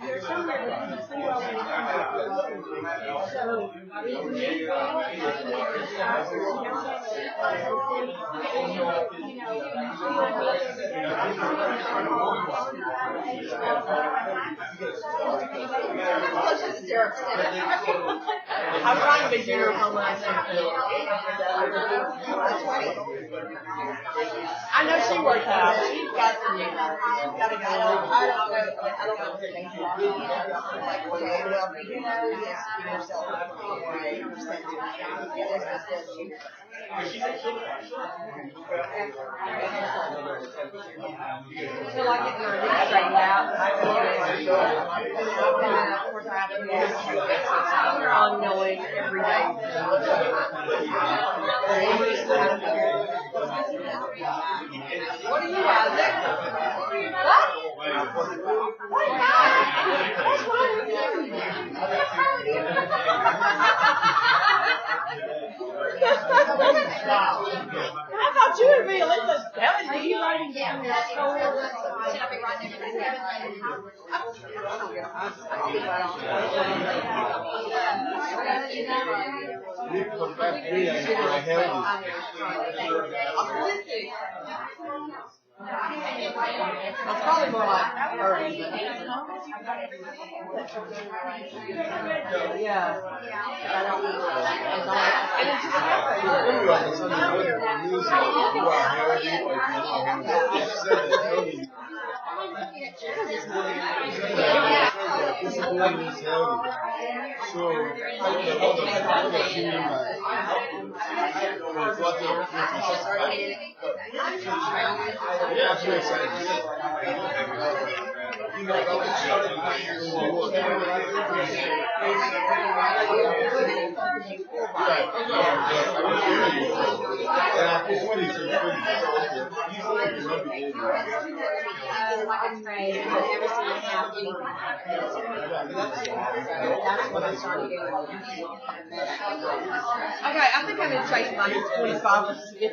You're somewhere between 0 and 100. I'm trying to be generous on my I know she works out. She's got to go. I don't know if it makes a lot of sense. Like, okay, well, you know, yes, give yourself a percentage. This just says you. I feel like it's going to get straightened out. We're ongoing every day. What are you guys doing? What? What happened? What's wrong with you? I thought you would be at least telling me. You writing down your score? Should I be writing it down? It's probably more like 30. Yeah. I don't know. And it's just Okay, I think I'm in trace like 25 or 50.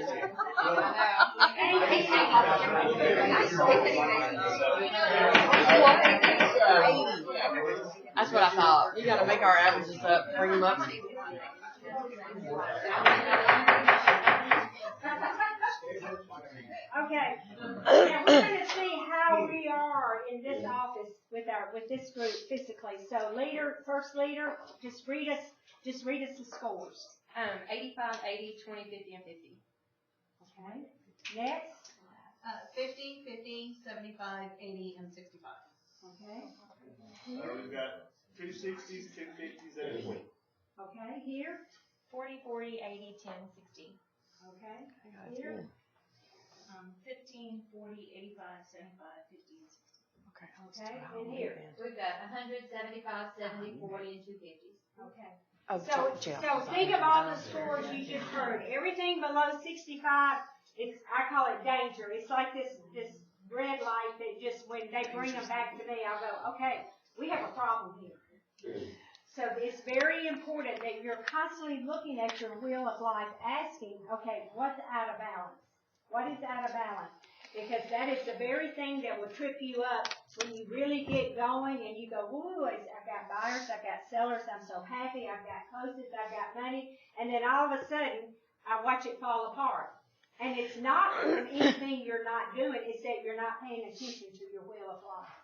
That's what I thought. You gotta make our averages up, bring them up. Okay. Now we're gonna see how we are in this office with this group physically. So first leader, just read us the scores. 85, 80, 20, 50, and 50. Okay. Next. 50, 50, 75, 80, and 65. Okay. We've got 2 60s, 2 50s, and a 20. Okay. Here. 40, 40, 80, 10, 60. Okay. Here. 15, 40, 85, 75, 50, and 60. Okay. And here. We've got 100, 75, 70, 40, and 2 50s. Okay. Oh, So think of all the scores you just heard. Everything below 65, I call it danger. It's like this red light that just, when they bring them back to me, I'll go, okay, we have a problem here. So it's very important that you're constantly looking at your wheel of life, asking, okay, what's out of balance? What is out of balance? Because that is the very thing that will trip you up when you really get going and you go, woo, I've got buyers, I've got sellers, I'm so happy, I've got closes, I've got money, and then all of a sudden, I watch it fall apart. And it's not from anything you're not doing, it's that you're not paying attention to your wheel of life.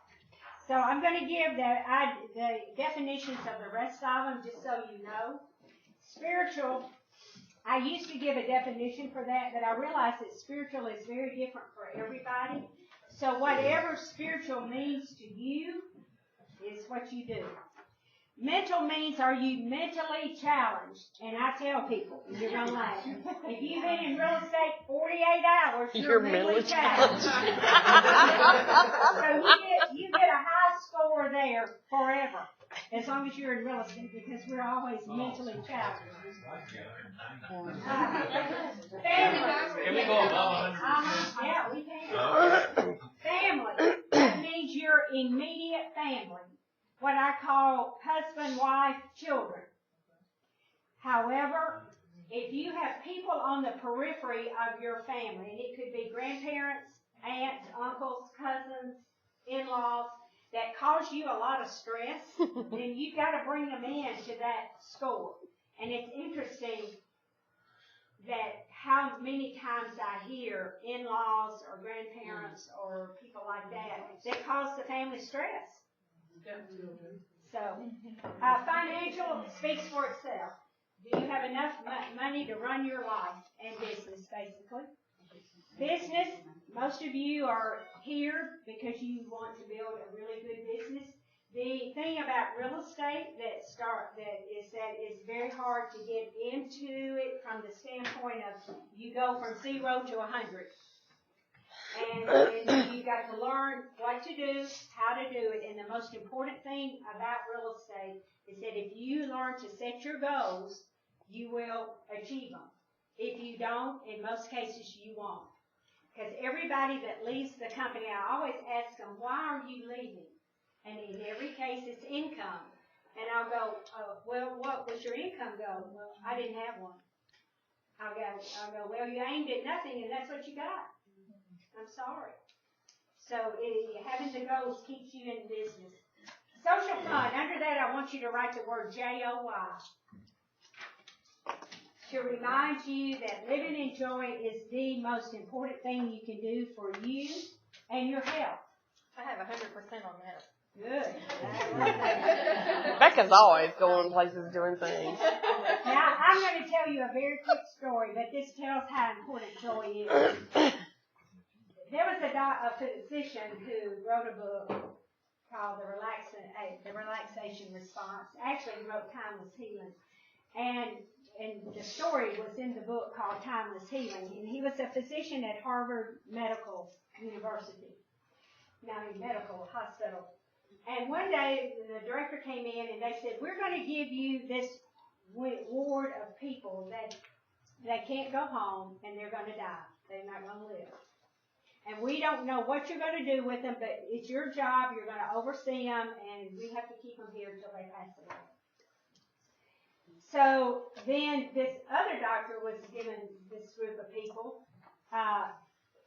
So I'm going to give the definitions of the rest of them just so you know. Spiritual, I used to give a definition for that, but I realized that spiritual is very different for everybody. So whatever spiritual means to you is what you do. Mental means, are you mentally challenged? And I tell people, you're going to laugh. If you've been in real estate 48 hours, you're mentally challenged. So you get a high score there forever, as long as you're in real estate, because we're always mentally challenged. Family. Can we go above 100%? Yeah, we can. Family. That means your immediate family. What I call husband, wife, children. However, if you have people on the periphery of your family, and it could be grandparents, aunts, uncles, cousins, in-laws, that cause you a lot of stress, then you've got to bring them in to that score. And it's interesting that how many times I hear in-laws or grandparents or people like that cause the family stress. So, financial speaks for itself. Do you have enough money to run your life and business, basically? Business, most of you are here because you want to build a really good business. The thing about real estate that is very hard to get into it from the standpoint of you go from 0 to 100. And you got to learn what to do, how to do it. And the most important thing about real estate is that if you learn to set your goals, you will achieve them. If you don't, in most cases, you won't. Because everybody that leaves the company, I always ask them, why are you leaving? And in every case, it's income. And I'll go, well, what was your income goal? Well, I didn't have one. I'll go, well, you aimed at nothing, and that's what you got. I'm sorry. So having the goals keeps you in business. Social fund. Under that, I want you to write the word JOY. To remind you that living in joy is the most important thing you can do for you and your health. I have 100% on that. Good. Becca's always going places doing things. Now, I'm going to tell you a very quick story, but this tells how important joy is. There was a physician who wrote a book called The Relaxation Response. Actually, he wrote Timeless Healing. And the story was in the book called Timeless Healing. And he was a physician at Harvard Medical University, medical hospital. And one day, the director came in and they said, we're going to give you this ward of people that can't go home and they're going to die. They're not going to live. And we don't know what you're going to do with them, but it's your job. You're going to oversee them, and we have to keep them here until they pass away. So then this other doctor was given this group of people,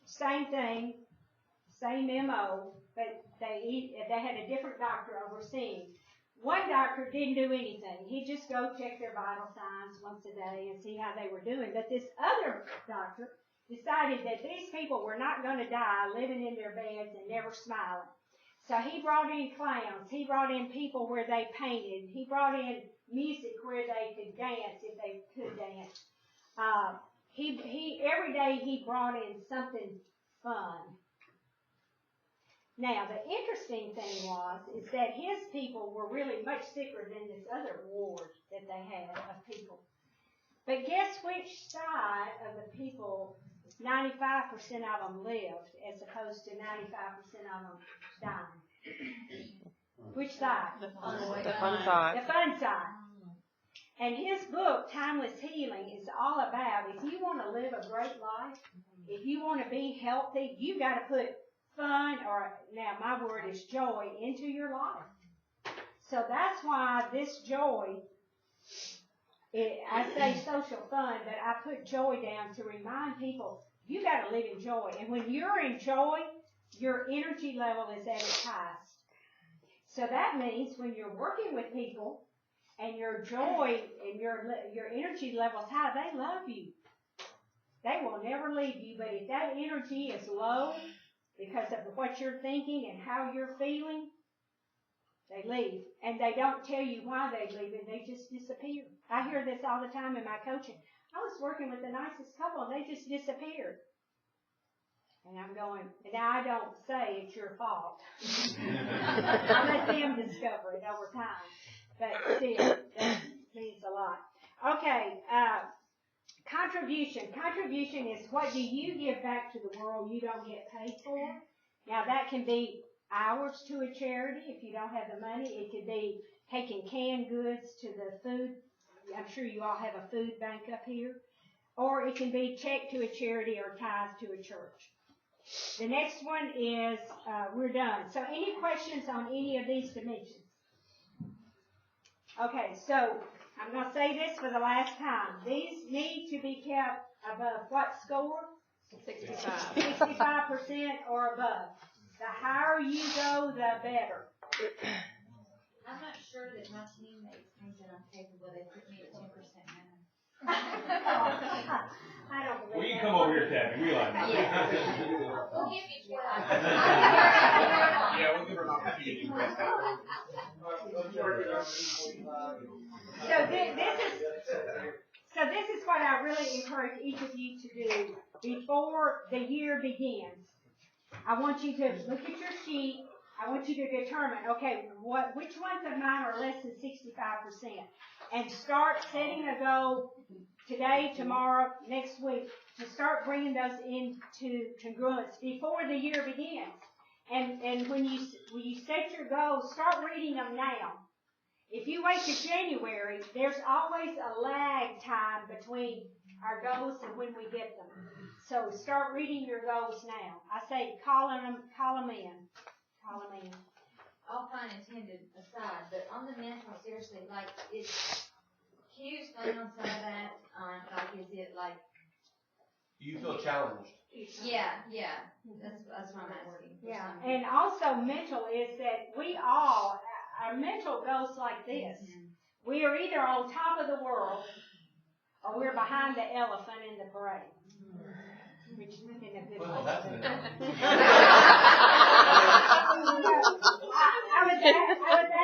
same thing, same MO, but they had a different doctor overseeing. One doctor didn't do anything. He'd just go check their vital signs once a day and see how they were doing. But this other doctor, decided that these people were not going to die living in their beds and never smiling. So he brought in clowns. He brought in people where they painted. He brought in music where they could dance if they could dance. He every day he brought in something fun. Now the interesting thing is that his people were really much sicker than this other ward that they had of people. But guess which side of the people 95% of them lived as opposed to 95% of them dying? Which side? The fun side. The fun side. And his book, Timeless Healing, is all about if you want to live a great life, if you want to be healthy, you got to put fun, or now my word is joy, into your life. So that's why this joy, I say social fun, but I put joy down to remind people you got to live in joy. And when you're in joy, your energy level is at its highest. So that means when you're working with people and your joy and your energy level's high, they love you. They will never leave you. But if that energy is low because of what you're thinking and how you're feeling, they leave. And they don't tell you why they leave, and they just disappear. I hear this all the time in my coaching. I was working with the nicest couple, and they just disappeared. And I'm going, now I don't say it's your fault. I let them discover it over time. But still, that means a lot. Okay, contribution. Contribution is what do you give back to the world you don't get paid for. Now that can be hours to a charity if you don't have the money. It could be taking canned goods to the food. I'm sure you all have a food bank up here. Or it can be check to a charity or tithe to a church. The next one is, we're done. So any questions on any of these dimensions? Okay, so I'm going to say this for the last time. These need to be kept above what score? 65. 65% or above. The higher you go, the better. I'm not sure that my teammates think that I'm capable. They put me at 10% now. I don't believe Well, you that. can come over here, Tabby. We like it. We'll give you 4. Yeah, we'll give her an opportunity. So this is what I really encourage each of you to do before the year begins. I want you to look at your sheet. I want you to determine, okay, which ones of mine are less than 65%, and start setting a goal today, tomorrow, next week to start bringing those into congruence before the year begins. And when you set your goals, start reading them now. If you wait till January, there's always a lag time between our goals and when we get them. So start reading your goals now. I say call them in. Call them in. All fun intended aside, but on the mental, seriously, like, can you explain on some of that? Like, is it like? You feel challenged. Yeah. That's what I'm asking. Yeah, and also mental is that our mental goes like this. Mm-hmm. We are either on top of the world or we're behind the elephant in the parade. Which is in a good way. I was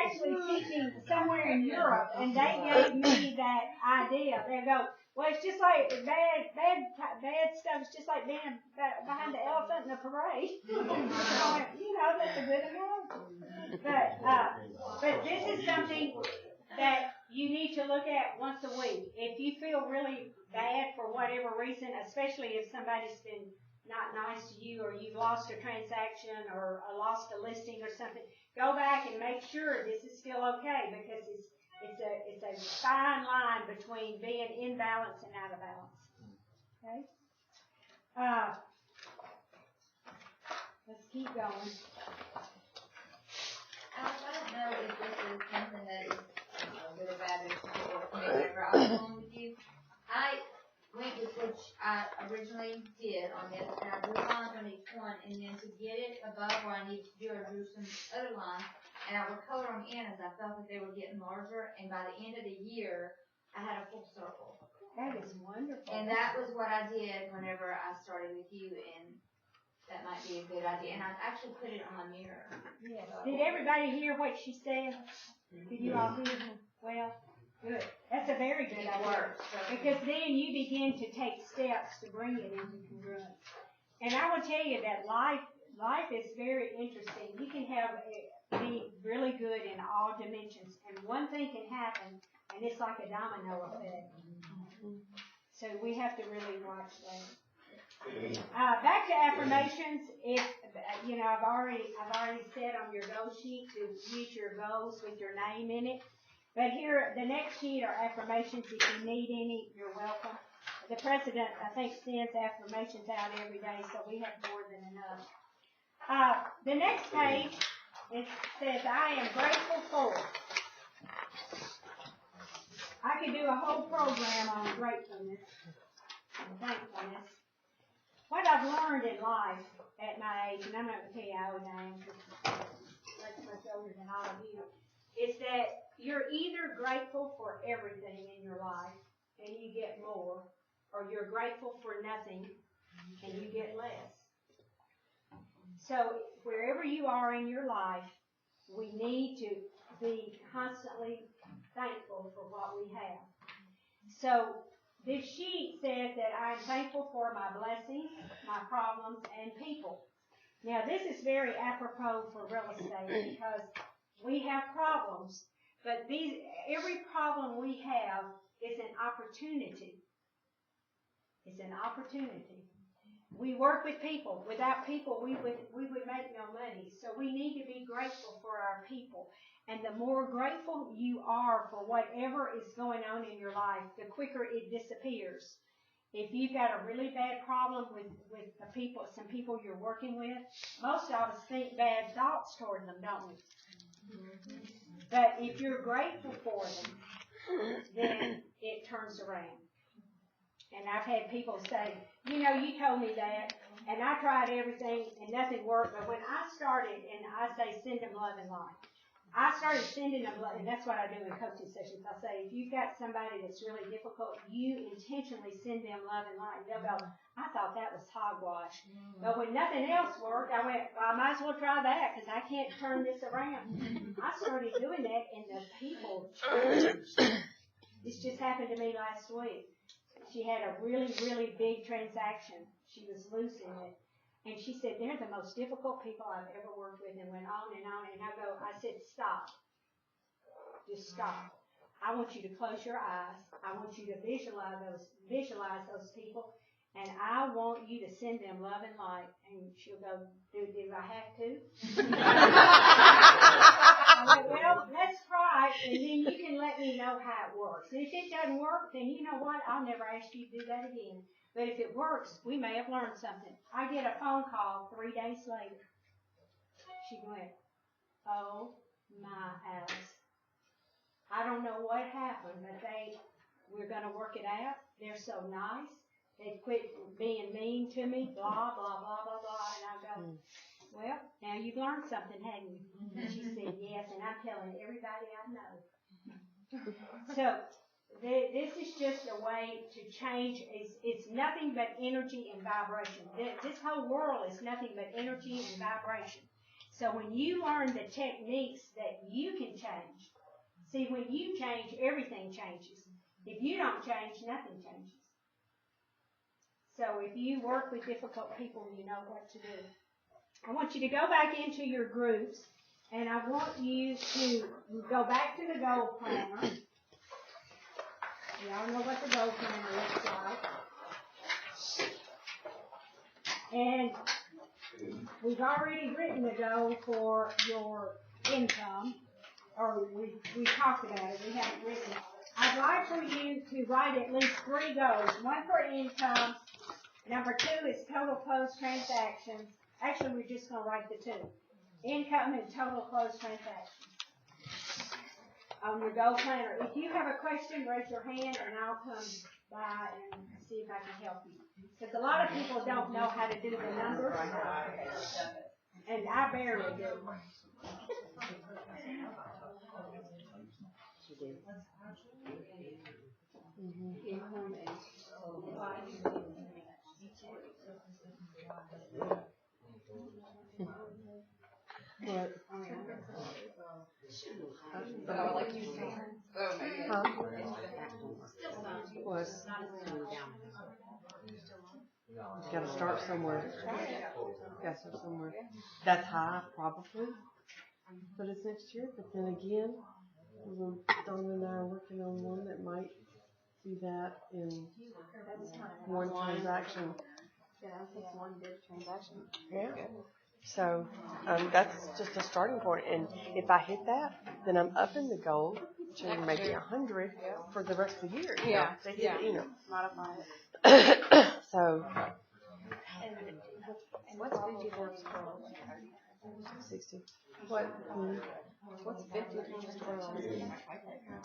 actually teaching somewhere in Europe, and they gave me that idea. They go, well, it's just like bad stuff. It's just like being behind the elephant in the parade. That's a good analogy. But this is something that you need to look at once a week. If you feel really bad for whatever reason, especially if somebody's been not nice to you, or you've lost a transaction, or lost a listing or something, go back and make sure this is still okay, because it's a fine line between being in balance and out of balance. Okay? Let's keep going. I don't know if this is something that is good or bad, or whatever. I'll go on with you. I went with which I originally did on this, and I drew lines on each one, and then to get it above where I need to do, I drew some other lines, and I would color them in as I felt that they were getting larger, and by the end of the year, I had a full circle. That is wonderful. And that was what I did whenever I started with you, and that might be a good idea. And I actually put it on my mirror. Yes. Did everybody hear what she said? Did you all hear her? Well, good. That's a very good idea. Because then you begin to take steps to bring it into congruence. And I will tell you that life is very interesting. You can be really good in all dimensions, and one thing can happen, and it's like a domino effect. So we have to really watch that. Back to affirmations. If I've already said on your goal sheet to use your goals with your name in it. But here, the next sheet are affirmations. If you need any, you're welcome. The president, I think, sends affirmations out every day, so we have more than enough. The next page, it says, I am grateful for. I could do a whole program on gratefulness and thankfulness. What I've learned in life at my age, and I'm not going to tell you how old I am because that's much older than all of you, is that you're either grateful for everything in your life and you get more, or you're grateful for nothing and you get less. So wherever you are in your life, we need to be constantly thankful for what we have. So this sheet says that I'm thankful for my blessings, my problems, and people. Now this is very apropos for real estate because we have problems, but every problem we have is an opportunity. It's an opportunity. We work with people. Without people, we would make no money. So we need to be grateful for our people. And the more grateful you are for whatever is going on in your life, the quicker it disappears. If you've got a really bad problem with some people you're working with, most of us think bad thoughts toward them, don't we? But if you're grateful for them, then it turns around. And I've had people say, you told me that, and I tried everything, and nothing worked. But when I started, and I say send them love and light, I started sending them love, and that's what I do in coaching sessions. I say, if you've got somebody that's really difficult, you intentionally send them love and light. And they'll go, I thought that was hogwash. But when nothing else worked, I went, well, I might as well try that, because I can't turn this around. I started doing that, and the people changed. This just happened to me last week. She had a really, really big transaction. She was losing it. And she said, they're the most difficult people I've ever worked with, and went on and on. And I said, stop. Just stop. I want you to close your eyes. I want you to visualize those people. And I want you to send them love and light. And she'll go, do I have to? I went, well, let's try, and then you can let me know how it works. And if it doesn't work, then you know what? I'll never ask you to do that again. But if it works, we may have learned something. I get a phone call 3 days later. She went, oh my Alice. I don't know what happened, but we're going to work it out. They're so nice. They quit being mean to me, blah, blah, blah, blah, blah. And I go, well, now you've learned something, hadn't you? And she said, yes, and I'm telling everybody I know. So this is just a way to change. It's nothing but energy and vibration. This whole world is nothing but energy and vibration. So when you learn the techniques that you can change, see, when you change, everything changes. If you don't change, nothing changes. So if you work with difficult people, you know what to do. I want you to go back into your groups, and I want you to go back to the goal planner. Y'all know what the goal planner looks like. And we've already written the goal for your income, or we talked about it. We haven't written it. I'd like for you to write at least 3 goals. 1 for income. Number 2 is total closed transactions. Actually, we're just going to write the 2. Income and total closed transactions on your goal planner. If you have a question, raise your hand, and I'll come by and see if I can help you. Because a lot of people don't know how to do the numbers, and I barely do. Income and Like you said. Oh, maybe. Huh? What? Gotta start somewhere. Gotta start somewhere. That's high, probably. But it's next year. But then again, Donna and I are working on one that might do that in one transaction. Yeah, that's one big transaction. Yeah. So that's just a starting point. And if I hit that, then I'm upping the goal to maybe 100 for the rest of the year. You know, they hit, you know. Modify it. So. And what's 50 times 12? 60. What? What's 50 times 12?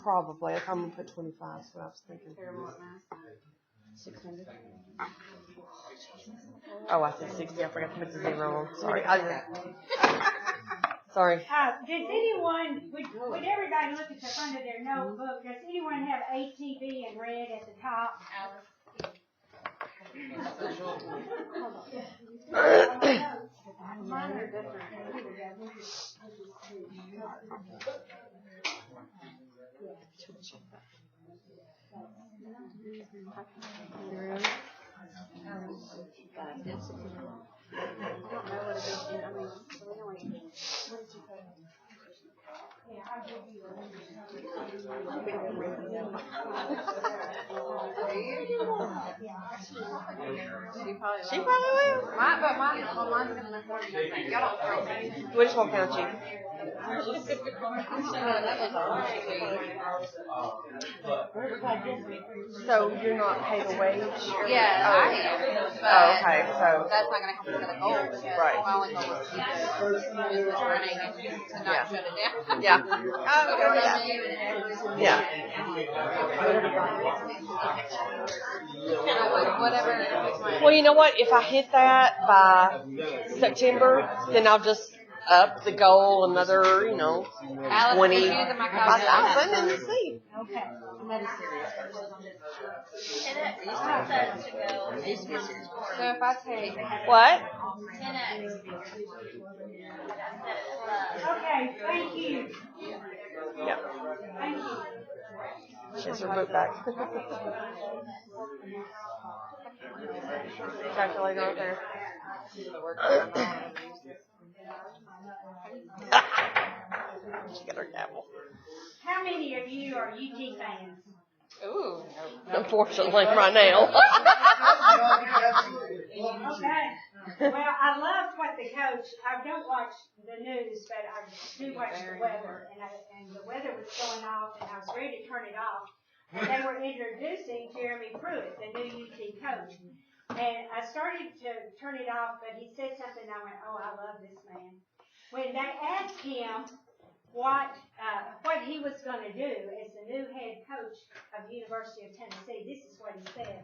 Probably. If I'm gonna put 25, is what I was thinking. Terrible at math. 600. Oh, I said 60. I forgot to put the zero on. Sorry. Sorry. Does anyone, would everybody look at the front of their notebook? Does anyone have ATV in red at the top? Mine are different. She probably will. Mine's gonna look more than that. Y'all don't count me. We just won't count you. So you're not paid a wage? Yeah, I am. Oh, okay. So That's not gonna help me with a goal because Right. my only goal is to keep it running and to not shut it down. yeah. Yeah. Whatever. Well, you know what? If I hit that by September, then I'll just up the goal another, you know, Alice 20. is using my 5,000 and see. Okay. So if I take What? Okay, thank you. Yeah. Thank you. She has her book back. Calculator right there. She got her gavel. How many of you are UT fans? ooh, Unfortunately, right now. Okay. Well, I love what the coach, I don't watch the news, but I do watch the weather. And the weather was going off, and I was ready to turn it off. And they were introducing Jeremy Pruitt, the new UT coach. And I started to turn it off, but he said something, and I went, oh, I love this man. When they asked him what he was going to do as the new head coach of the University of Tennessee, this is what he said.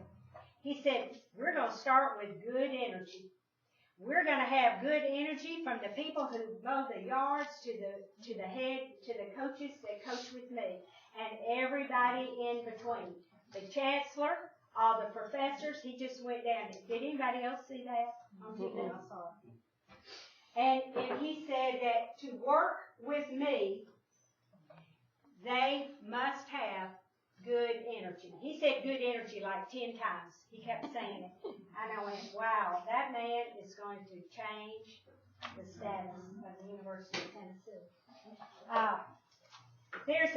He said, we're going to start with good energy. We're going to have good energy from the people who mow the yards to the coaches that coach with me, and everybody in between. The chancellor, all the professors, he just went down. Did anybody else see that? I saw it. And he said that to work with me, they must have good energy. He said good energy like 10 times. He kept saying it. And I went, wow, that man is going to change the status of the University of Tennessee. There's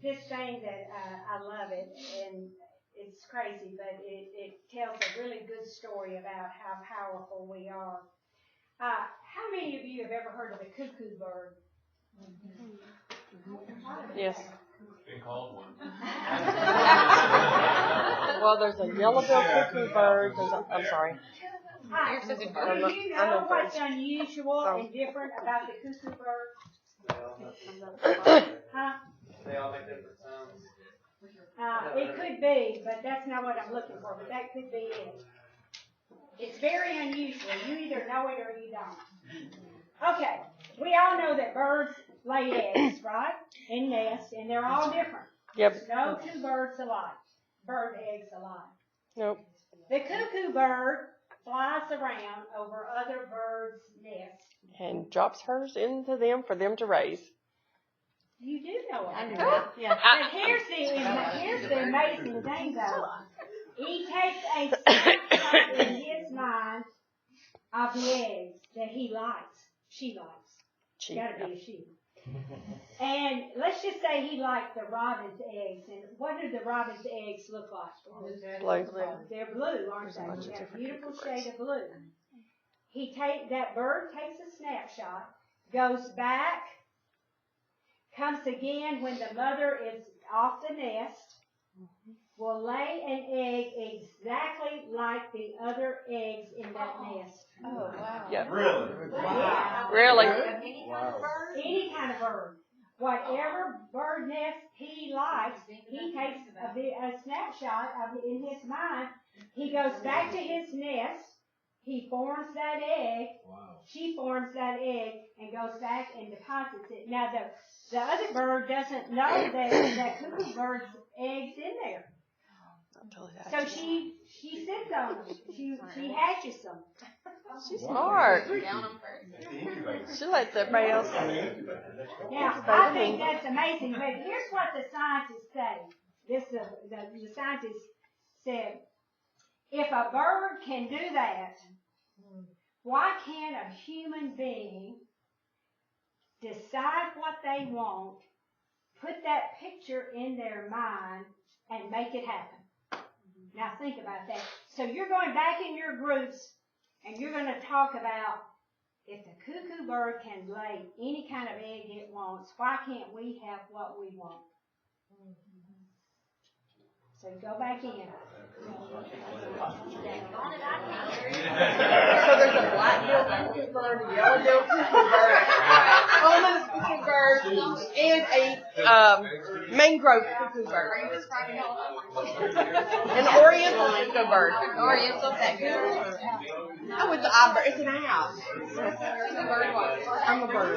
this thing that I love it, and it's crazy, but it tells a really good story about how powerful we are. How many of you have ever heard of the cuckoo bird? Yes. Been called one. Well, there's a yellow-billed cuckoo bird. I'm sorry. Hi. Do you know what's unusual and different about the cuckoo bird? Huh? They all make different sounds. It could be, but that's not what I'm looking for, but that could be it. It's very unusual. You either know it or you don't. Okay, we all know that birds lay eggs, right? In nests, and they're all different. Yep. There's no two bird eggs alike. Nope. The cuckoo bird flies around over other birds' nests. And drops hers into them for them to raise. You do know I it. knew that, yeah. But here's the amazing thing though. He takes a snapshot in his mind of the eggs that he likes. She likes. Gotta be a she. And let's just say he liked the robin's eggs. And what do the robin's eggs look like? Blue. They're blue, aren't they? They have a beautiful shade of blue. That bird takes a snapshot, goes back, comes again when the mother is off the nest, will lay an egg exactly like the other eggs in that nest. Oh, wow. Yep. Really? Wow. Really? Any kind of bird. Whatever bird nest he likes, he takes a snapshot of it in his mind. He goes back to his nest. He forms that egg. Wow. She forms that egg and goes back and deposits it. Now the other bird doesn't know that cuckoo bird's eggs in there. So she sits on them. She hatches them. She's smart. Down them first. She lets everybody else. Now, I think that's amazing, but here's what the scientists say. The scientists said, if a bird can do that, why can't a human being decide what they want, put that picture in their mind, and make it happen? Now think about that. So you're going back in your groups, and you're going to talk about if the cuckoo bird can lay any kind of egg it wants, why can't we have what we want? So go back in. So there's a black-billed cuckoo bird, a yellow-billed cuckoo bird, a common cuckoo bird, and a mangrove cuckoo bird. An oriental cuckoo bird. Oriental Oh, it's it's an owl. I'm a bird. I'm a bird.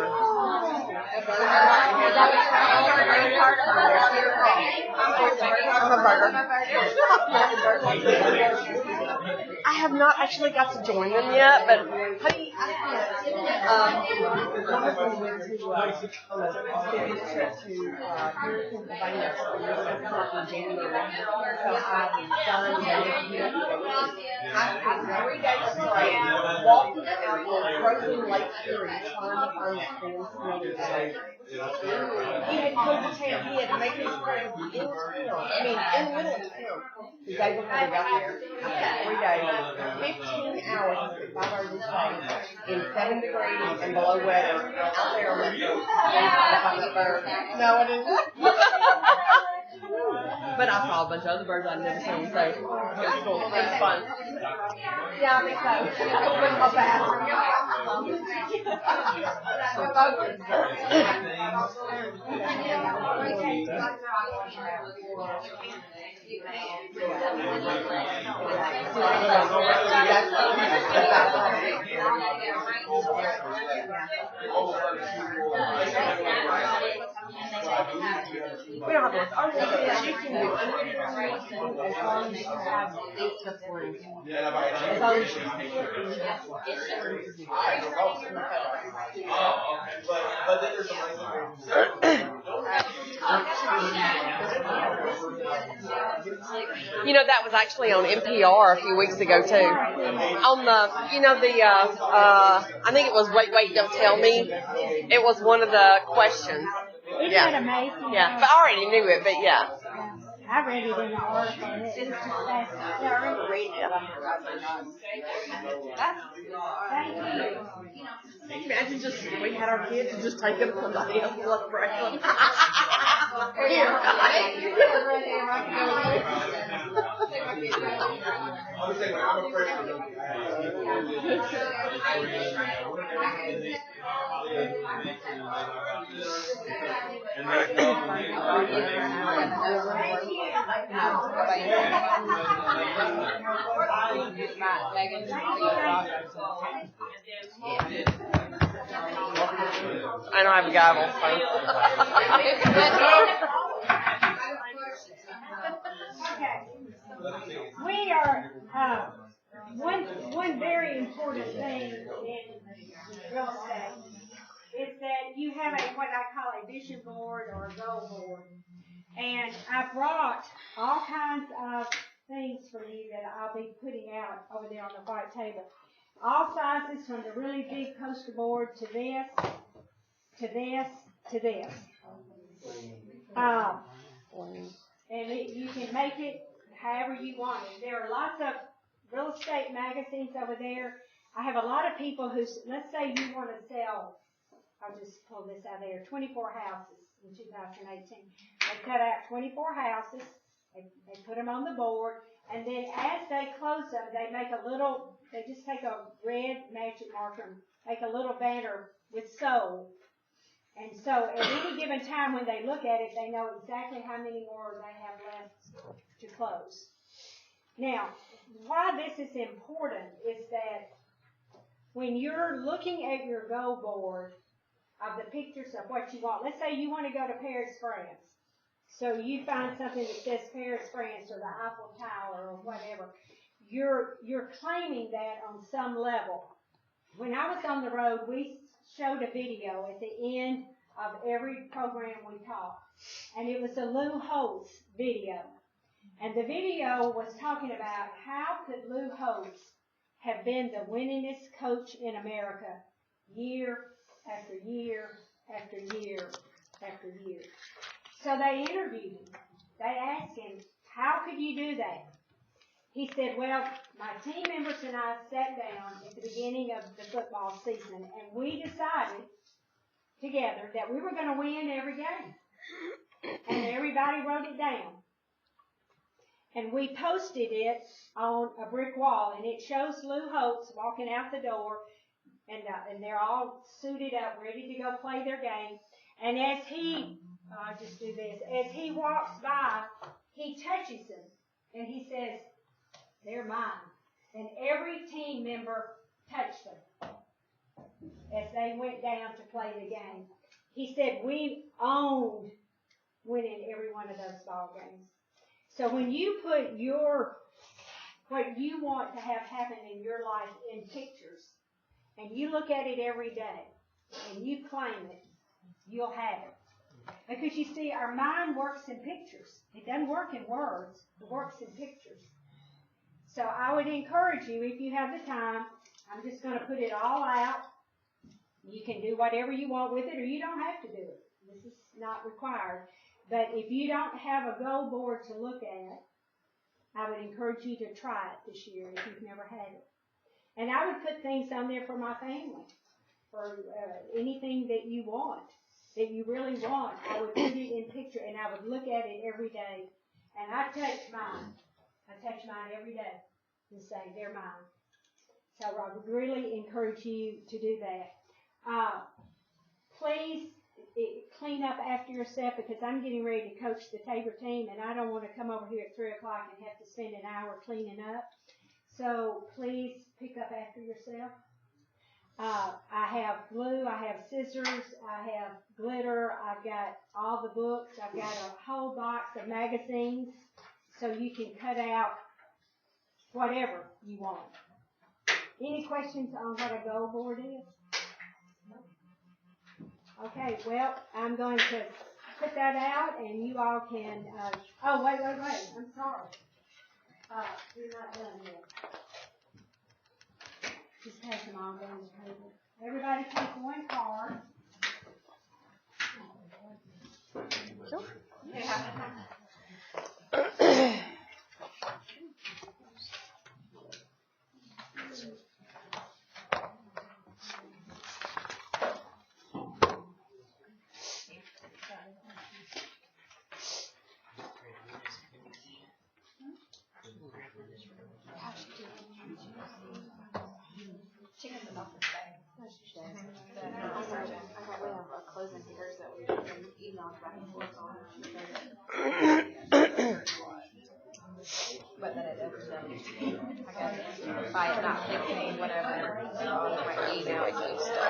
I have not actually got to join them yet, but honey, my husband went to on a business trip to Pennsylvania in January. So I've done I spent 3 days straight walking out the frozen Lake Erie trying to find that damn smelly egg. He had come to town. He had made his presence in town. I mean, in little town. The day before we got there. I spent 3 days, 15 hours, 5 hours each day, in 7 degrees and below weather, out there on the beach. No, I didn't. But I saw a bunch of other birds I'd never seen, so it was cool. It was fun. Yeah, I think so. With my bathroom. We don't have to. Our you can do anything as long as you have the free. As long as you know, that was actually on NPR a few weeks ago too. On the, I think it was Wait, Don't Tell Me. It was one of the questions. Isn't that amazing? Yeah, but I already knew it, but yeah. I read it in the article. It's just fascinating. Yeah, I remember reading it. Thank you. Can you imagine just, we had our kids and just take them to somebody else's blood pressure? Here. I don't have a gavel, Okay. We are, one very important thing in real estate is that you have what I call a vision board or a goal board. And I brought all kinds of things for you that I'll be putting out over there on the white table. All sizes, from the really big poster board to this, to this, to this. And you can make it however you want it. There are lots of real estate magazines over there. I have a lot of people who, let's say you want to sell, I'll just pull this out there, 24 houses in 2018. They cut out 24 houses, they put them on the board, and then as they close them, they just take a red magic marker and make a little banner with sold. And so at any given time when they look at it, they know exactly how many more they have left to close. Now, why this is important is that when you're looking at your goal board of the pictures of what you want, let's say you want to go to Paris, France. So you find something that says Paris, France, or the Eiffel Tower, or whatever. You're claiming that on some level. When I was on the road, we showed a video at the end of every program we taught. And it was a Lou Holtz video. And the video was talking about how could Lou Holtz have been the winningest coach in America year after year after year after year. So they interviewed him. They asked him, how could you do that? He said, well, my team members and I sat down at the beginning of the football season, and we decided together that we were going to win every game. And everybody wrote it down. And we posted it on a brick wall, and it shows Lou Holtz walking out the door, and they're all suited up, ready to go play their game. And as he, I'll just do this, as he walks by, he touches them, and he says, they're mine. And every team member touched them as they went down to play the game. He said, we owned winning every one of those ball games. So when you put what you want to have happen in your life in pictures, and you look at it every day, and you claim it, you'll have it. Because you see, our mind works in pictures. It doesn't work in words. It works in pictures. So I would encourage you, if you have the time, I'm just going to put it all out. You can do whatever you want with it, or you don't have to do it. This is not required. But if you don't have a goal board to look at, I would encourage you to try it this year if you've never had it. And I would put things on there for my family, for anything that you want, that you really want. I would put it in picture, and I would look at it every day. And I touch mine. I touch mine every day and say, they're mine. So I would really encourage you to do that. Please clean up after yourself, because I'm getting ready to coach the Tabor team, and I don't want to come over here at 3 o'clock and have to spend an hour cleaning up. So please pick up after yourself. I have glue, I have scissors, I have glitter, I've got all the books, I've got a whole box of magazines, so you can cut out whatever you want. Any questions on what a goal board is? Okay, well, I'm going to put that out, and you all can, oh, wait, I'm sorry. You're not done yet. Just take them all down the table. Everybody take one card. Sure. Yeah. Chicken's about this bag. I thought we have a closing figures that we emailed back and forth on. But then it ends up, I guess, by it not fixing whatever, my email, it keeps stuff.